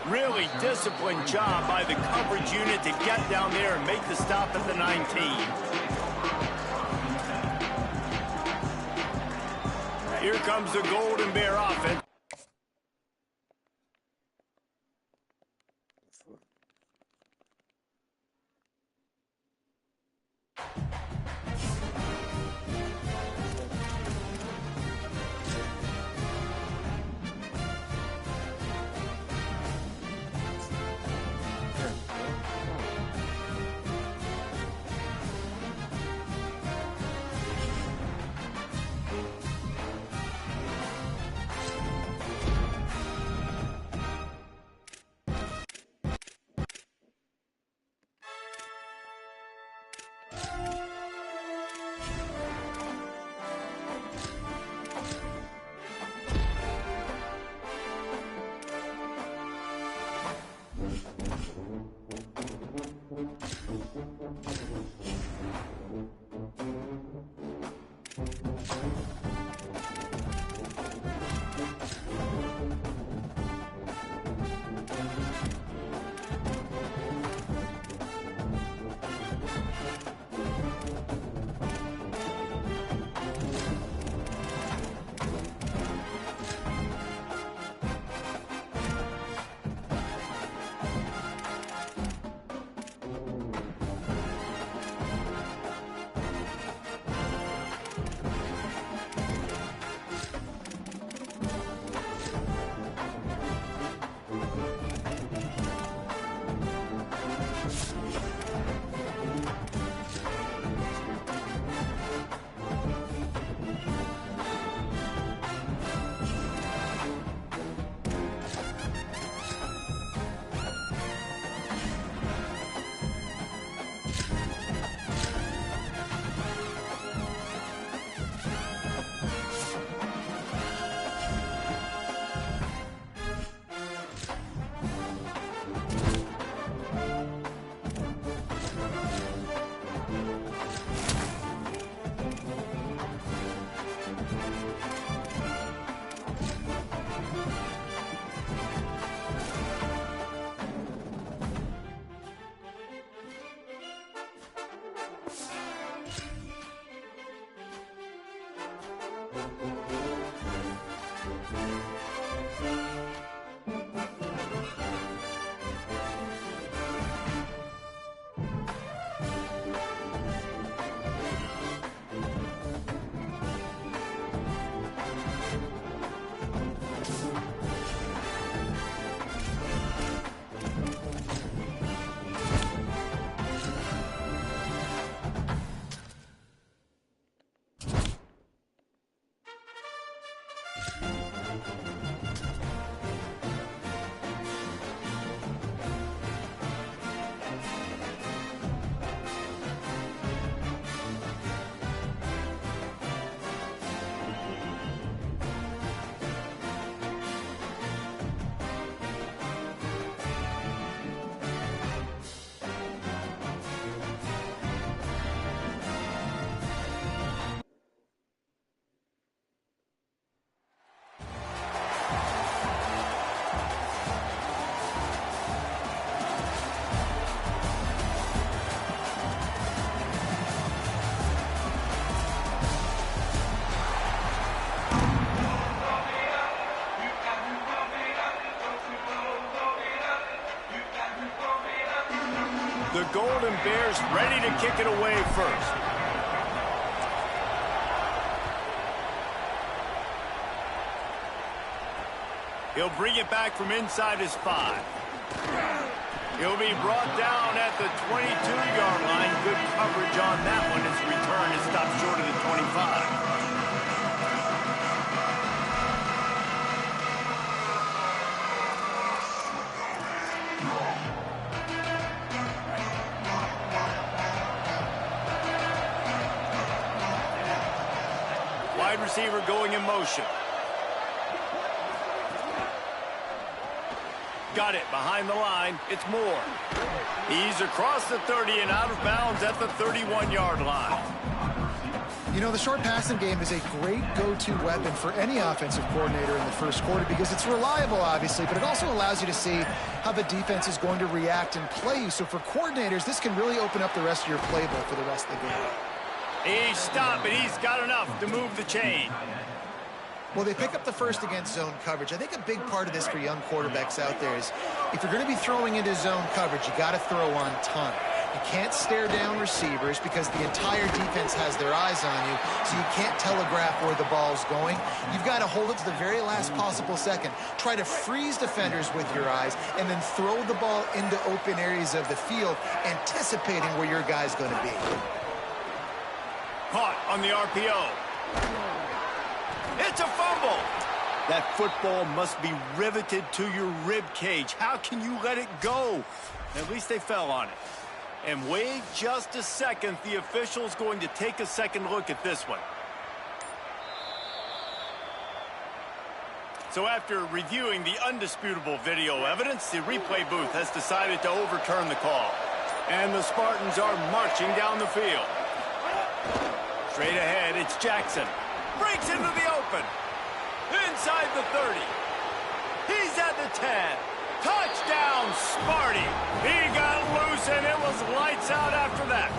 Really disciplined job by the coverage unit to get down there and make the stop at the 19. Here comes the Golden Bear offense. The Golden Bears ready to kick it away first. He'll bring it back from inside his 5. He'll be brought down at the 22-yard line. Good coverage on that one. His return is stopped short of the 25. Wide receiver going in motion. Got it behind the line. It's Moore. He's across the 30 and out of bounds at the 31-yard line. You know, the short passing game is a great go-to weapon for any offensive coordinator in the first quarter because it's reliable, obviously, but it also allows you to see how the defense is going to react and play you. So for coordinators, this can really open up the rest of your playbook for the rest of the game. He's stopped, but he's got enough to move the chain. Well, they pick up the first against zone coverage. I think a big part of this for young quarterbacks out there is if you're going to be throwing into zone coverage, you got to throw on time. You can't stare down receivers because the entire defense has their eyes on you, so you can't telegraph where the ball's going. You've got to hold it to the very last possible second. Try to freeze defenders with your eyes and then throw the ball into open areas of the field, anticipating where your guy's going to be. Caught on the RPO. It's a fumble. That football must be riveted to your rib cage. How can you let it go? At least they fell on it. And wait just a second. The official's going to take a second look at this one. So after reviewing the undisputable video evidence, the replay booth has decided to overturn the call. And the Spartans are marching down the field. Straight ahead, it's Jackson. Breaks into the open. Inside the 30. He's at the 10. Touchdown, Sparty. He got loose, and it was lights out after that.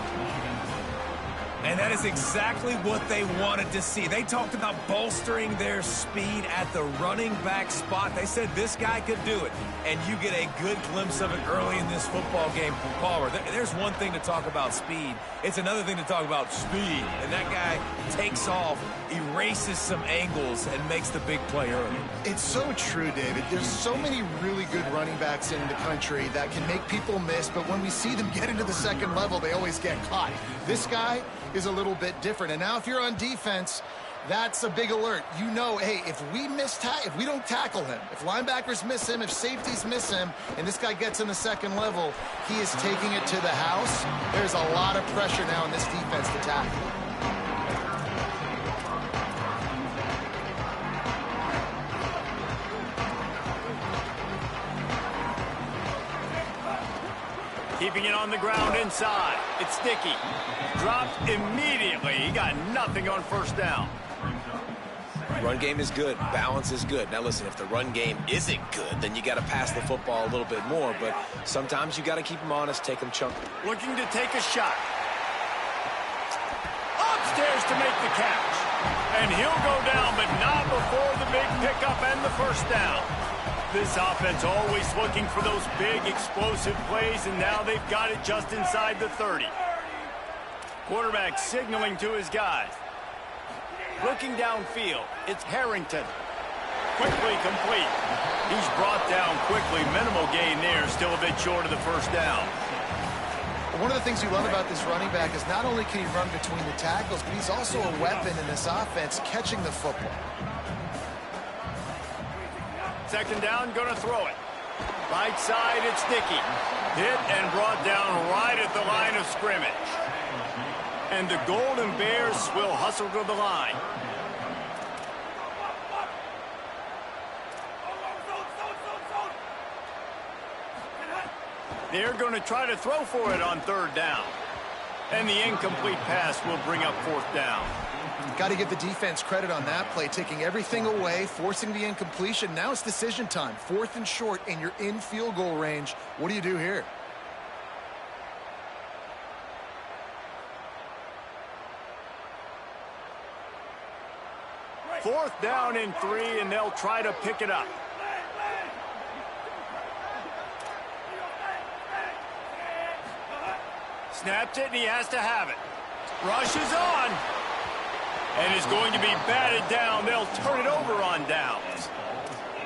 And that is exactly what they wanted to see. They talked about bolstering their speed at the running back spot. They said this guy could do it. And you get a good glimpse of it early in this football game from Palmer. There's one thing to talk about speed. It's another thing to talk about speed. And that guy takes off, erases some angles, and makes the big play early. It's so true, David. There's so many really good running backs in the country that can make people miss, but when we see them get into the second level, they always get caught. This guy is a little bit different. And now if you're on defense, that's a big alert. You know, hey, if we don't tackle him, if linebackers miss him, if safeties miss him, and this guy gets in the second level, he is taking it to the house. There's a lot of pressure now in this defense to tackle. Keeping it on the ground inside. It's Dickey. Dropped immediately. He got nothing on first down. Run game is good. Balance is good. Now listen, if the run game isn't good, then you got to pass the football a little bit more. But sometimes you got to keep them honest, take them chunky. Looking to take a shot. Upstairs to make the catch. And he'll go down, but not before the big pickup and the first down. This offense always looking for those big explosive plays, and now they've got it just inside the 30. Quarterback signaling to his guys. Looking downfield, it's Harrington. Quickly complete. He's brought down quickly. Minimal gain there, still a bit short of the first down. One of the things you love about this running back is not only can he run between the tackles, but he's also a weapon in this offense catching the football. Second down, going to throw it. Right side, it's Dickey. Hit and brought down right at the line of scrimmage. And the Golden Bears will hustle to the line. They're going to try to throw for it on third down. And the incomplete pass will bring up fourth down. Got to give the defense credit on that play, taking everything away, forcing the incompletion. Now it's decision time. Fourth and short, and you're in field goal range. What do you do here? Fourth down and 3, and they'll try to pick it up. Snapped it, and he has to have it. Rush is on. And is going to be batted down. They'll turn it over on downs.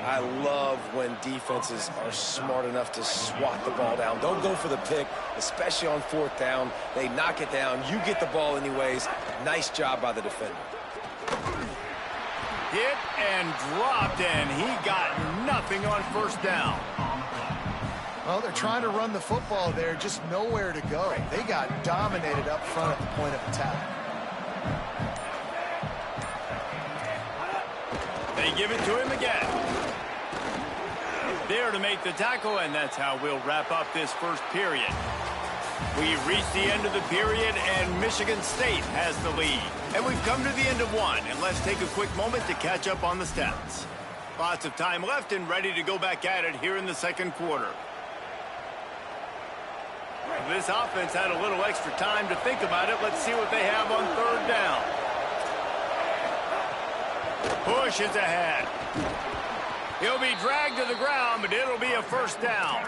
I love when defenses are smart enough to swat the ball down. Don't go for the pick, especially on fourth down. They knock it down. You get the ball anyways. Nice job by the defender. Hit and dropped, and he got nothing on first down. Well, they're trying to run the football there, just nowhere to go. They got dominated up front at the point of attack. They give it to him again. There to make the tackle, and that's how we'll wrap up this first period. We've reached the end of the period, and Michigan State has the lead. And we've come to the end of one, and let's take a quick moment to catch up on the stats. Lots of time left and ready to go back at it here in the second quarter. This offense had a little extra time to think about it. Let's see what they have on third down. Push is ahead. He'll be dragged to the ground, but it'll be a first down.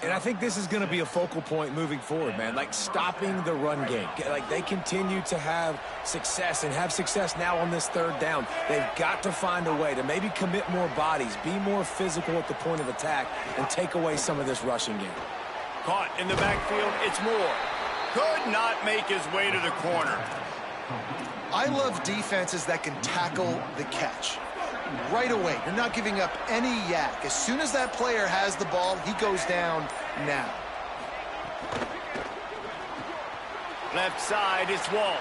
And I think this is going to be a focal point moving forward, man. Like stopping the run game. Like they continue to have success and have success now on this third down. They've got to find a way to maybe commit more bodies, be more physical at the point of attack, and take away some of this rushing game. Caught in the backfield, it's Moore. Could not make his way to the corner. I love defenses that can tackle the catch. Right away, you're not giving up any yak. As soon as that player has the ball, he goes down now. Left side, it's Walsh.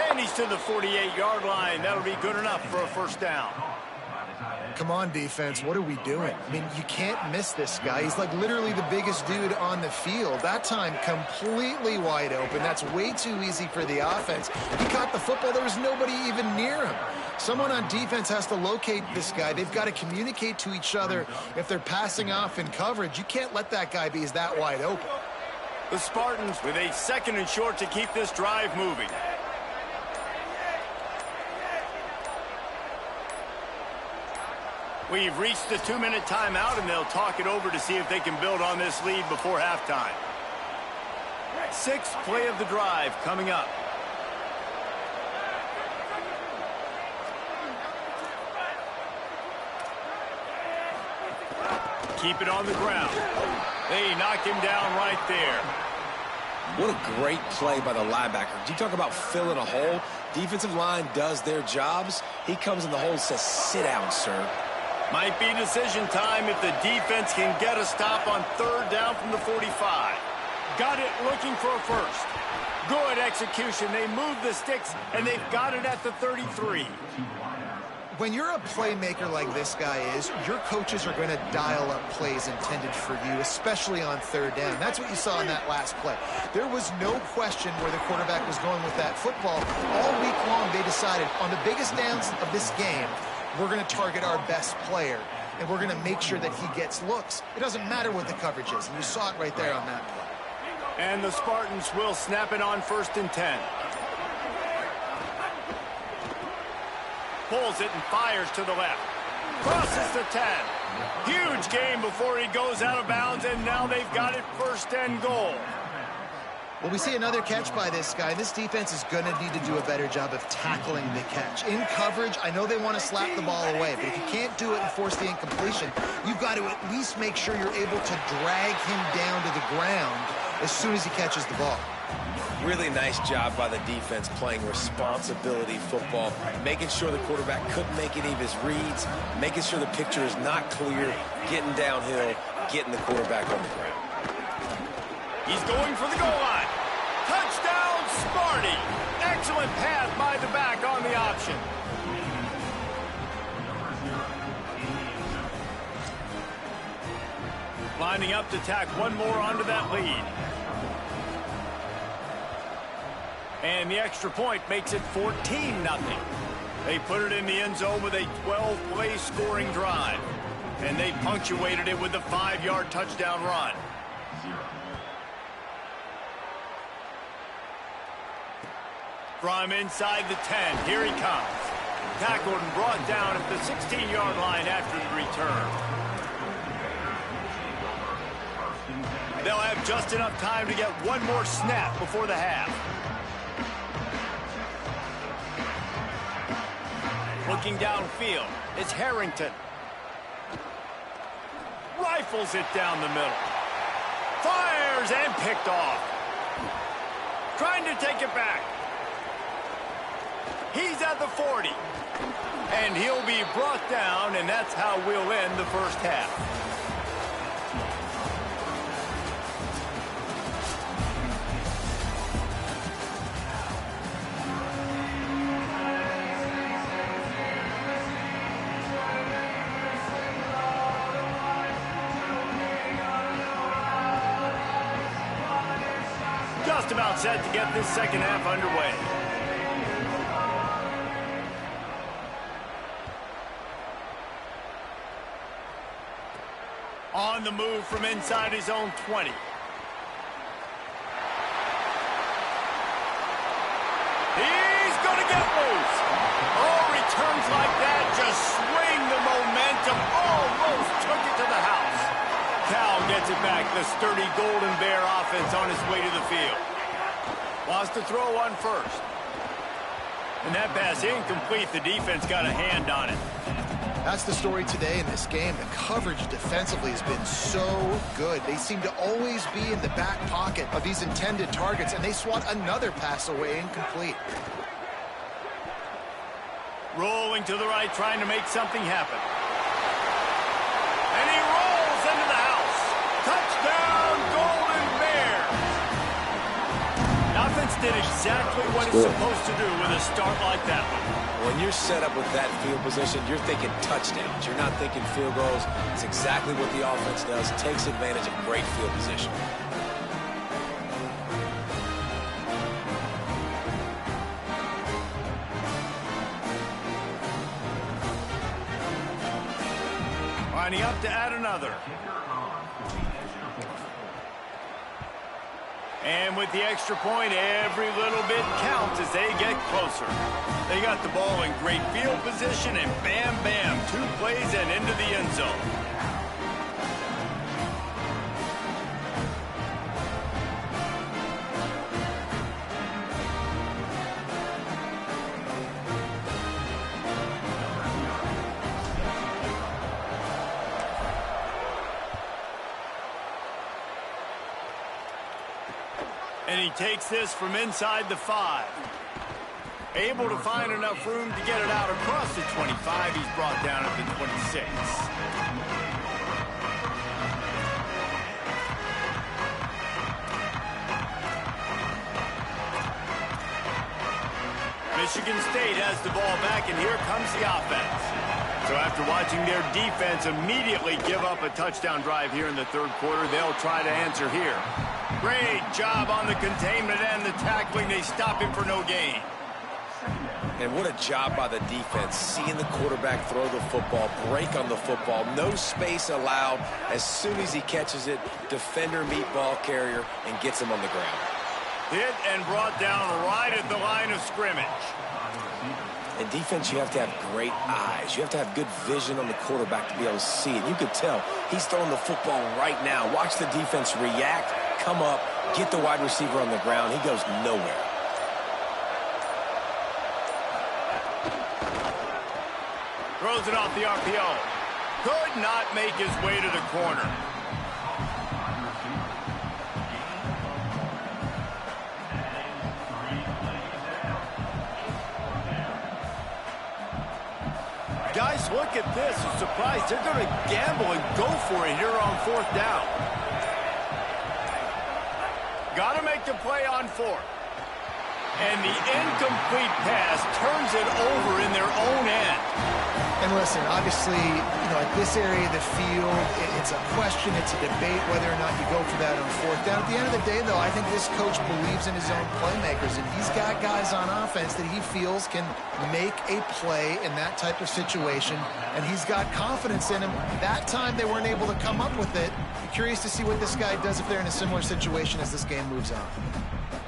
And he's to the 48-yard line. That'll be good enough for a first down. Come on, defense. What are we doing? I mean, you can't miss this guy. He's like literally the biggest dude on the field. That time, completely wide open. That's way too easy for the offense. He caught the football. There was nobody even near him. Someone on defense has to locate this guy. They've got to communicate to each other if they're passing off in coverage. You can't let that guy be that wide open. The Spartans with a second and short to keep this drive moving. We've reached the 2-minute timeout, and they'll talk it over to see if they can build on this lead before halftime. Sixth play of the drive coming up. Keep it on the ground. They knock him down right there. What a great play by the linebacker. You talk about filling a hole. Defensive line does their jobs. He comes in the hole and says, sit down, sir. Might be decision time if the defense can get a stop on third down from the 45. Got it looking for a first. Good execution. They move the sticks, and they've got it at the 33. When you're a playmaker like this guy is, your coaches are going to dial up plays intended for you, especially on third down. That's what you saw in that last play. There was no question where the quarterback was going with that football. All week long, they decided on the biggest downs of this game, we're going to target our best player, and we're going to make sure that he gets looks. It doesn't matter what the coverage is, and you saw it right there on that play. And the Spartans will snap it on 1st and 10. pulls it and fires to the left. Crosses the 10. Huge gain before he goes out of bounds, and now they've got it 1st and goal. Well, we see another catch by this guy. This defense is going to need to do a better job of tackling the catch. In coverage, I know they want to slap the ball away, but if you can't do it and force the incompletion, you've got to at least make sure you're able to drag him down to the ground as soon as he catches the ball. Really nice job by the defense playing responsibility football, making sure the quarterback couldn't make any of his reads, making sure the picture is not clear, getting downhill, getting the quarterback on the ground. He's going for the goal line. Touchdown, Smarty. Excellent pass by the back on the option. Lining up to tack one more onto that lead. And the extra point makes it 14-0. They put it in the end zone with a 12-play scoring drive. And they punctuated it with a 5-yard touchdown run. From inside the 10, here he comes. Tackled and brought down at the 16-yard line after the return. They'll have just enough time to get one more snap before the half. Looking downfield, it's Harrington. Rifles it down the middle. Fires and picked off. Trying to take it back. He's at the 40. And he'll be brought down, and that's how we'll end the first half. Just about set to get this second half underway. On the move from inside his own 20. He's going to get loose. Oh, returns like that just swing the momentum. Almost took it to the house. Cal gets it back. The sturdy Golden Bear offense on its way to the field. Wants to throw on first. And that pass incomplete. The defense got a hand on it. That's the story today in this game. The coverage defensively has been so good. They seem to always be in the back pocket of these intended targets, and they swat another pass away incomplete. Rolling to the right, trying to make something happen. And he rolls into the house. Touchdown, Golden Bears. Offense did exactly what it's supposed to do with a start like that one. When you're set up with that field position, you're thinking touchdowns. You're not thinking field goals. It's exactly what the offense does. Takes advantage of great field position. Lining up to add another. And with the extra point, every little bit counts as they get closer. They got the ball in great field position, and bam, bam, 2 plays and into the end zone. And he takes this from inside the 5. Able to find enough room to get it out across the 25. He's brought down at the 26. Michigan State has the ball back, and here comes the offense. So after watching their defense immediately give up a touchdown drive here in the third quarter, they'll try to answer here. Great job on the containment and the tackling. They stop him for no gain. And what a job by the defense, seeing the quarterback throw the football, break on the football, no space allowed. As soon as he catches it, defender meet ball carrier and gets him on the ground. Hit and brought down right at the line of scrimmage. In defense, you have to have great eyes. You have to have good vision on the quarterback to be able to see it. You could tell he's throwing the football right now. Watch the defense react, come up, get the wide receiver on the ground. He goes nowhere. Throws it off the RPO. Could not make his way to the corner. Guys, look at this. I'm surprised they're going to gamble and go for it here on 4th down. Got to make the play on 4th. And the incomplete pass turns it over in their own end. And listen, obviously, at this area of the field, it's a question, it's a debate whether or not you go for that on 4th down. At the end of the day, though, I think this coach believes in his own playmakers, and he's got guys on offense that he feels can make a play in that type of situation, and he's got confidence in him. That time they weren't able to come up with it. I'm curious to see what this guy does if they're in a similar situation as this game moves on.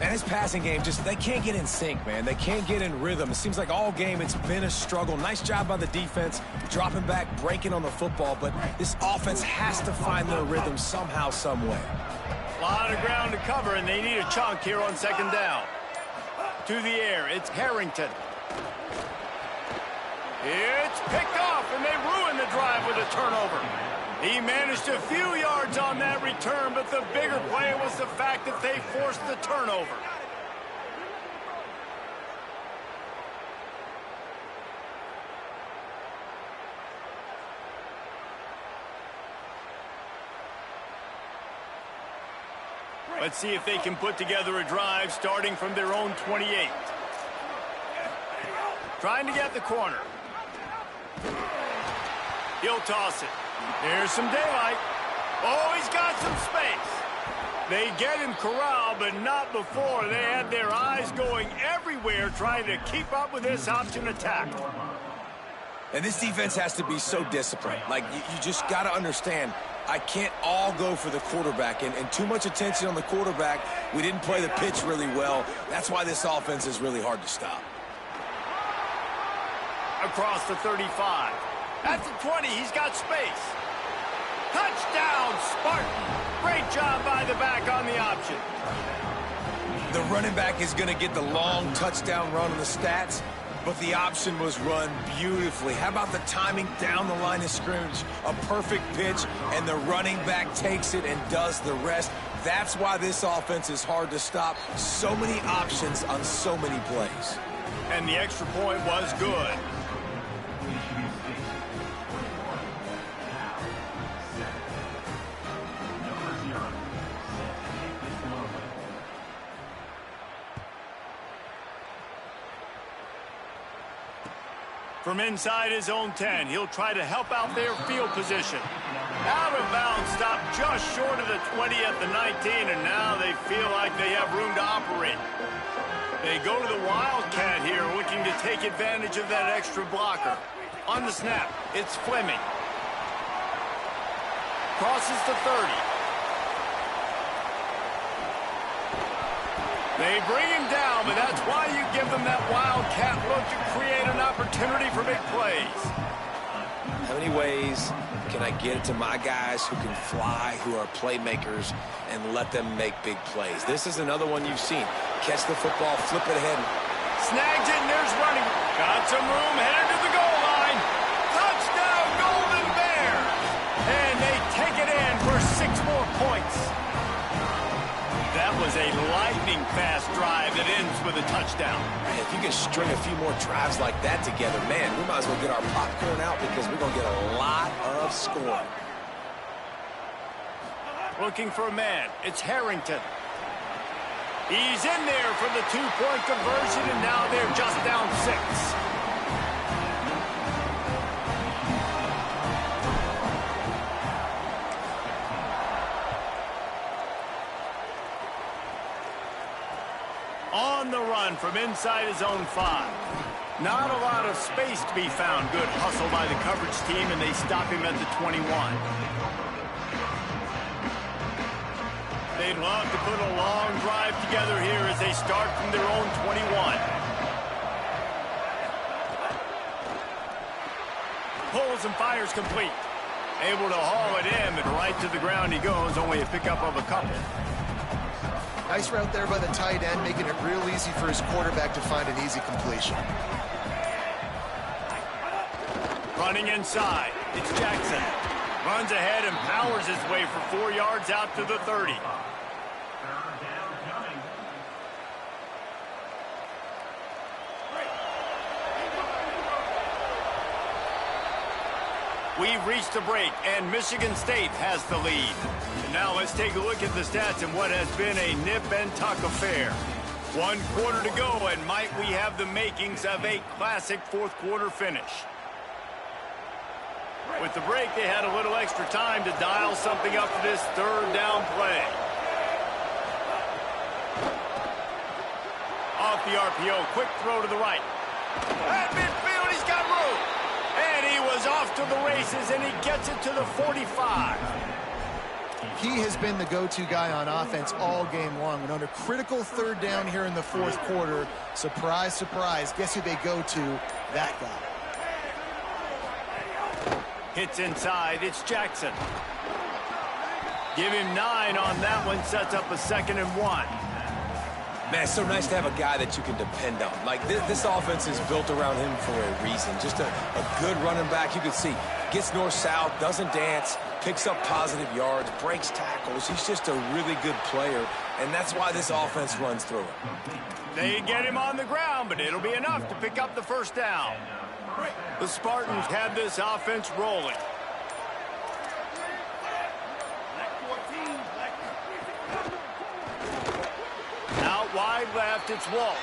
And his passing game, they can't get in sync, man. They can't get in rhythm. It seems like all game it's been a struggle. Nice job by the defense, dropping back, breaking on the football, but this offense has to find their rhythm somehow, some way. A lot of ground to cover, and they need a chunk here on 2nd down. To the air, it's Harrington. It's picked off, and they ruin the drive with a turnover. He managed a few yards on that return, but the bigger play was the fact that they forced the turnover. Let's see if they can put together a drive starting from their own 28. Trying to get the corner. He'll toss it. There's some daylight. Oh, he's got some space. They get him corralled, but not before. They had their eyes going everywhere trying to keep up with this option attack. And this defense has to be so disciplined. Like, you just got to understand, I can't all go for the quarterback. And too much attention on the quarterback. We didn't play the pitch really well. That's why this offense is really hard to stop. Across the 35. At the 20, he's got space. Touchdown, Spartan. Great job by the back on the option. The running back is going to get the long touchdown run on the stats, but the option was run beautifully. How about the timing down the line of scrimmage? A perfect pitch, and the running back takes it and does the rest. That's why this offense is hard to stop. So many options on so many plays. And the extra point was good. From inside his own 10, he'll try to help out their field position. Out of bounds, stopped just short of the 20 at the 19, and now they feel like they have room to operate. They go to the Wildcat here, looking to take advantage of that extra blocker. On the snap, it's Fleming. Crosses the 30. They bring him down, but that's why you give them that Wildcat look to create an opportunity for big plays. How many ways can I get it to my guys who can fly, who are playmakers, and let them make big plays? This is another one you've seen. Catch the football, flip it ahead. Snags it, and there's running. Got some room, headed to the goal line. Touchdown, Golden Bears! And they take it in for 6 more points. That was a lightning-fast drive that ends with a touchdown. Man, if you can string a few more drives like that together, man, we might as well get our popcorn out because we're going to get a lot of scoring. Looking for a man. It's Harrington. He's in there for the 2-point conversion, and now they're just down 6. On the run from inside his own 5. Not a lot of space to be found. Good hustle by the coverage team, and they stop him at the 21. They'd love to put a long drive together here as they start from their own 21. pulls and fires complete. Able to haul it in, but right to the ground he goes, only a pickup of a couple. Nice route there by the tight end, making it real easy for his quarterback to find an easy completion. Running inside, it's Jackson. Runs ahead and powers his way for 4 yards out to the 30. We've reached the break, and Michigan State has the lead. And now let's take a look at the stats in what has been a nip-and-tuck affair. 1 quarter to go, and might we have the makings of a classic fourth-quarter finish. With the break, they had a little extra time to dial something up for this third down play. Off the RPO, quick throw to the right. At midfield, he's got room. And he was off to the races, and he gets it to the 45. He has been the go-to guy on offense all game long. And on a critical third down here in the fourth quarter, surprise, surprise, guess who they go to? That guy. Hits inside, it's Jackson. Give him 9 on that one, sets up a 2nd and 1. Man, it's so nice to have a guy that you can depend on. Like, this offense is built around him for a reason. Just a good running back. You can see, gets north-south, doesn't dance, picks up positive yards, breaks tackles. He's just a really good player, and that's why this offense runs through him. They get him on the ground, but it'll be enough to pick up the first down. The Spartans have this offense rolling. Out wide left, it's Walsh.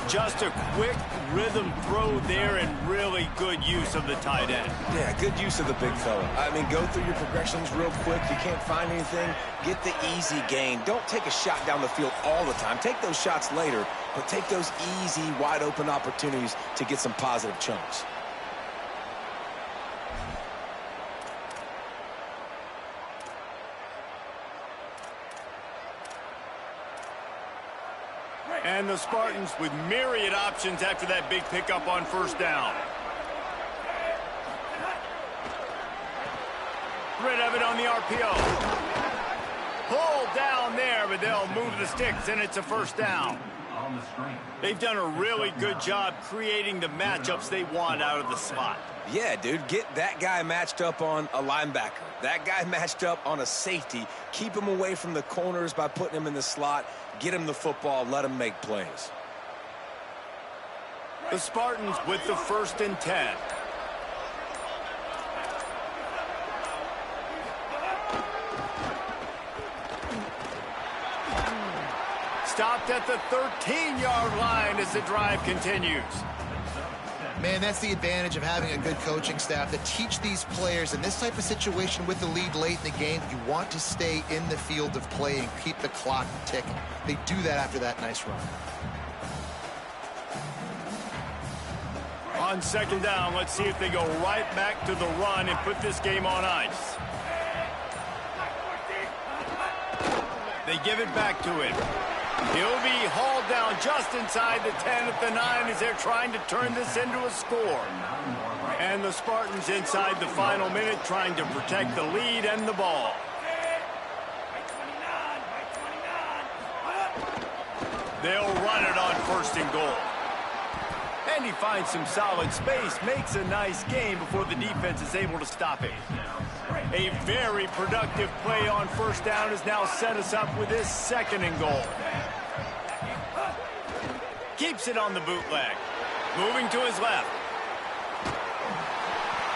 Just a quick rhythm throw there and really good use of the tight end. Yeah, good use of the big fella. I mean, go through your progressions real quick. You can't find anything, get the easy gain. Don't take a shot down the field all the time. Take those shots later, but take those easy, wide-open opportunities to get some positive chunks. And the Spartans with myriad options after that big pickup on first down. Rid of it on the RPO. Pull down there, but they'll move the sticks, and it's a first down. They've done a really good job creating the matchups they want out of the slot. Yeah, dude, get that guy matched up on a linebacker. That guy matched up on a safety. Keep him away from the corners by putting him in the slot. Get him the football. Let him make plays. The Spartans with the 1st and 10. Stopped at the 13-yard line as the drive continues. Man, that's the advantage of having a good coaching staff that teach these players in this type of situation with the lead late in the game. You want to stay in the field of play and keep the clock ticking. They do that after that nice run. On 2nd down, let's see if they go right back to the run and put this game on ice. They give it back to him. He'll be hauled down just inside the 10 at the 9 as they're trying to turn this into a score. And the Spartans inside the final minute trying to protect the lead and the ball. They'll run it on 1st and goal. And he finds some solid space, makes a nice game before the defense is able to stop it. A very productive play on first down has now set us up with this 2nd and goal. Keeps it on the bootleg. Moving to his left.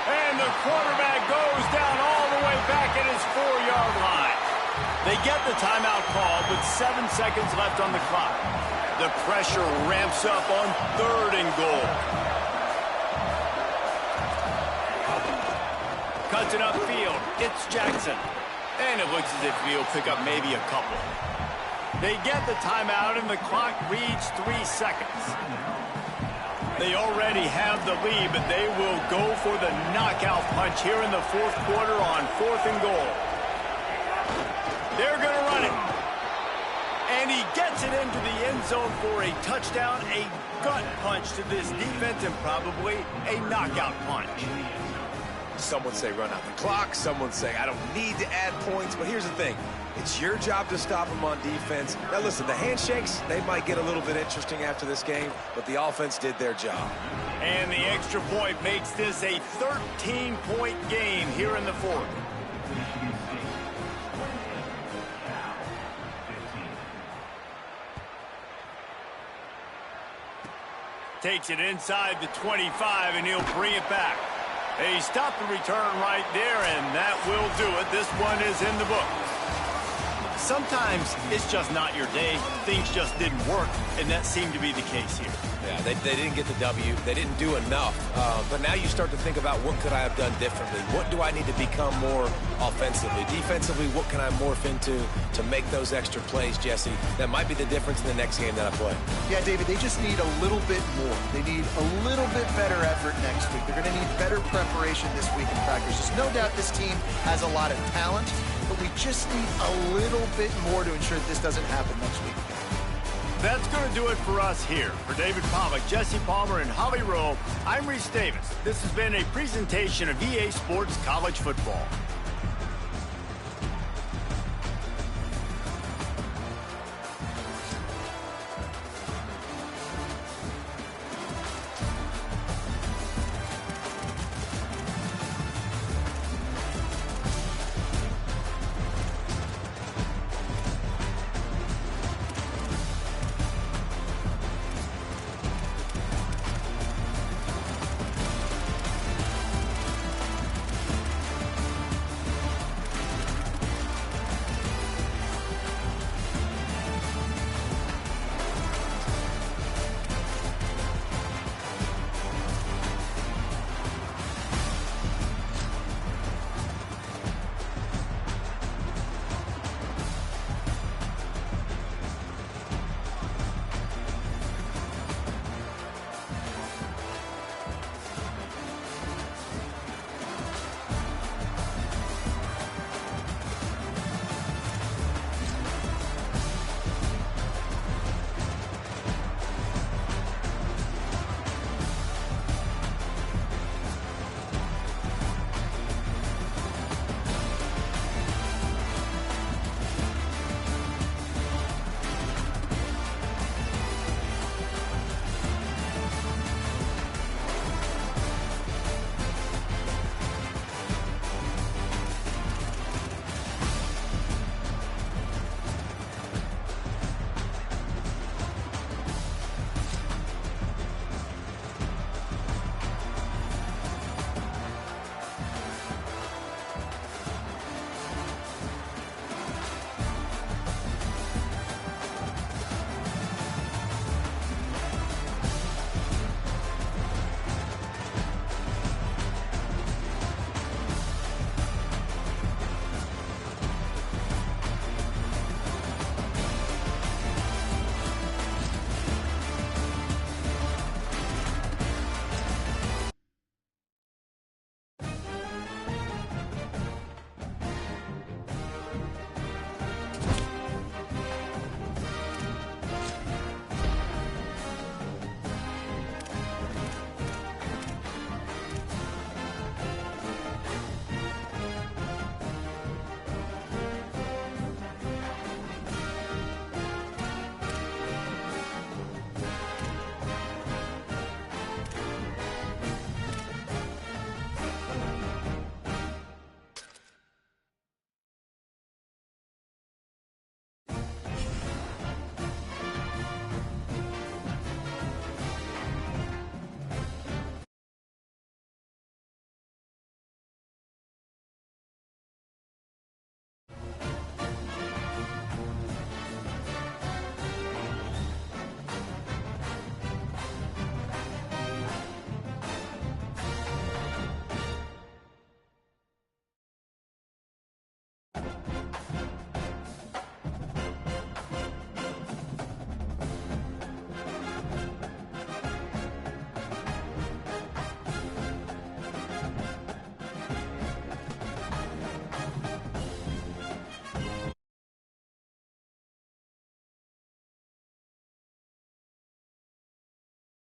And the quarterback goes down all the way back at his 4-yard line. They get the timeout called with 7 seconds left on the clock. The pressure ramps up on 3rd and goal. Cuts it upfield. It's Jackson. And it looks as if he'll pick up maybe a couple. They get the timeout, and the clock reads 3 seconds. They already have the lead, but they will go for the knockout punch here in the fourth quarter on 4th and goal. They're going to run it. And he gets it into the end zone for a touchdown, a gut punch to this defense, and probably a knockout punch. Some would say run out the clock. Some would say I don't need to add points. But here's the thing. It's your job to stop them on defense. Now, listen, the handshakes, they might get a little bit interesting after this game, but the offense did their job. And the extra point makes this a 13-point game here in the fourth. Takes it inside the 25, and he'll bring it back. He stopped the return right there, and that will do it. This one is in the book. Sometimes it's just not your day. Things just didn't work, and that seemed to be the case here. Yeah, they didn't get the W. They didn't do enough. But now you start to think about what could I have done differently? What do I need to become more offensively? Defensively, what can I morph into to make those extra plays, Jesse? That might be the difference in the next game that I play. Yeah, David, they just need a little bit more. They need a little bit better effort next week. They're going to need better preparation this week in practice. There's no doubt this team has a lot of talent, but we just need a little bit more to ensure that this doesn't happen next week. That's going to do it for us here. For David Pollack, Jesse Palmer, and Holly Rowe, I'm Reese Davis. This has been a presentation of EA Sports College Football.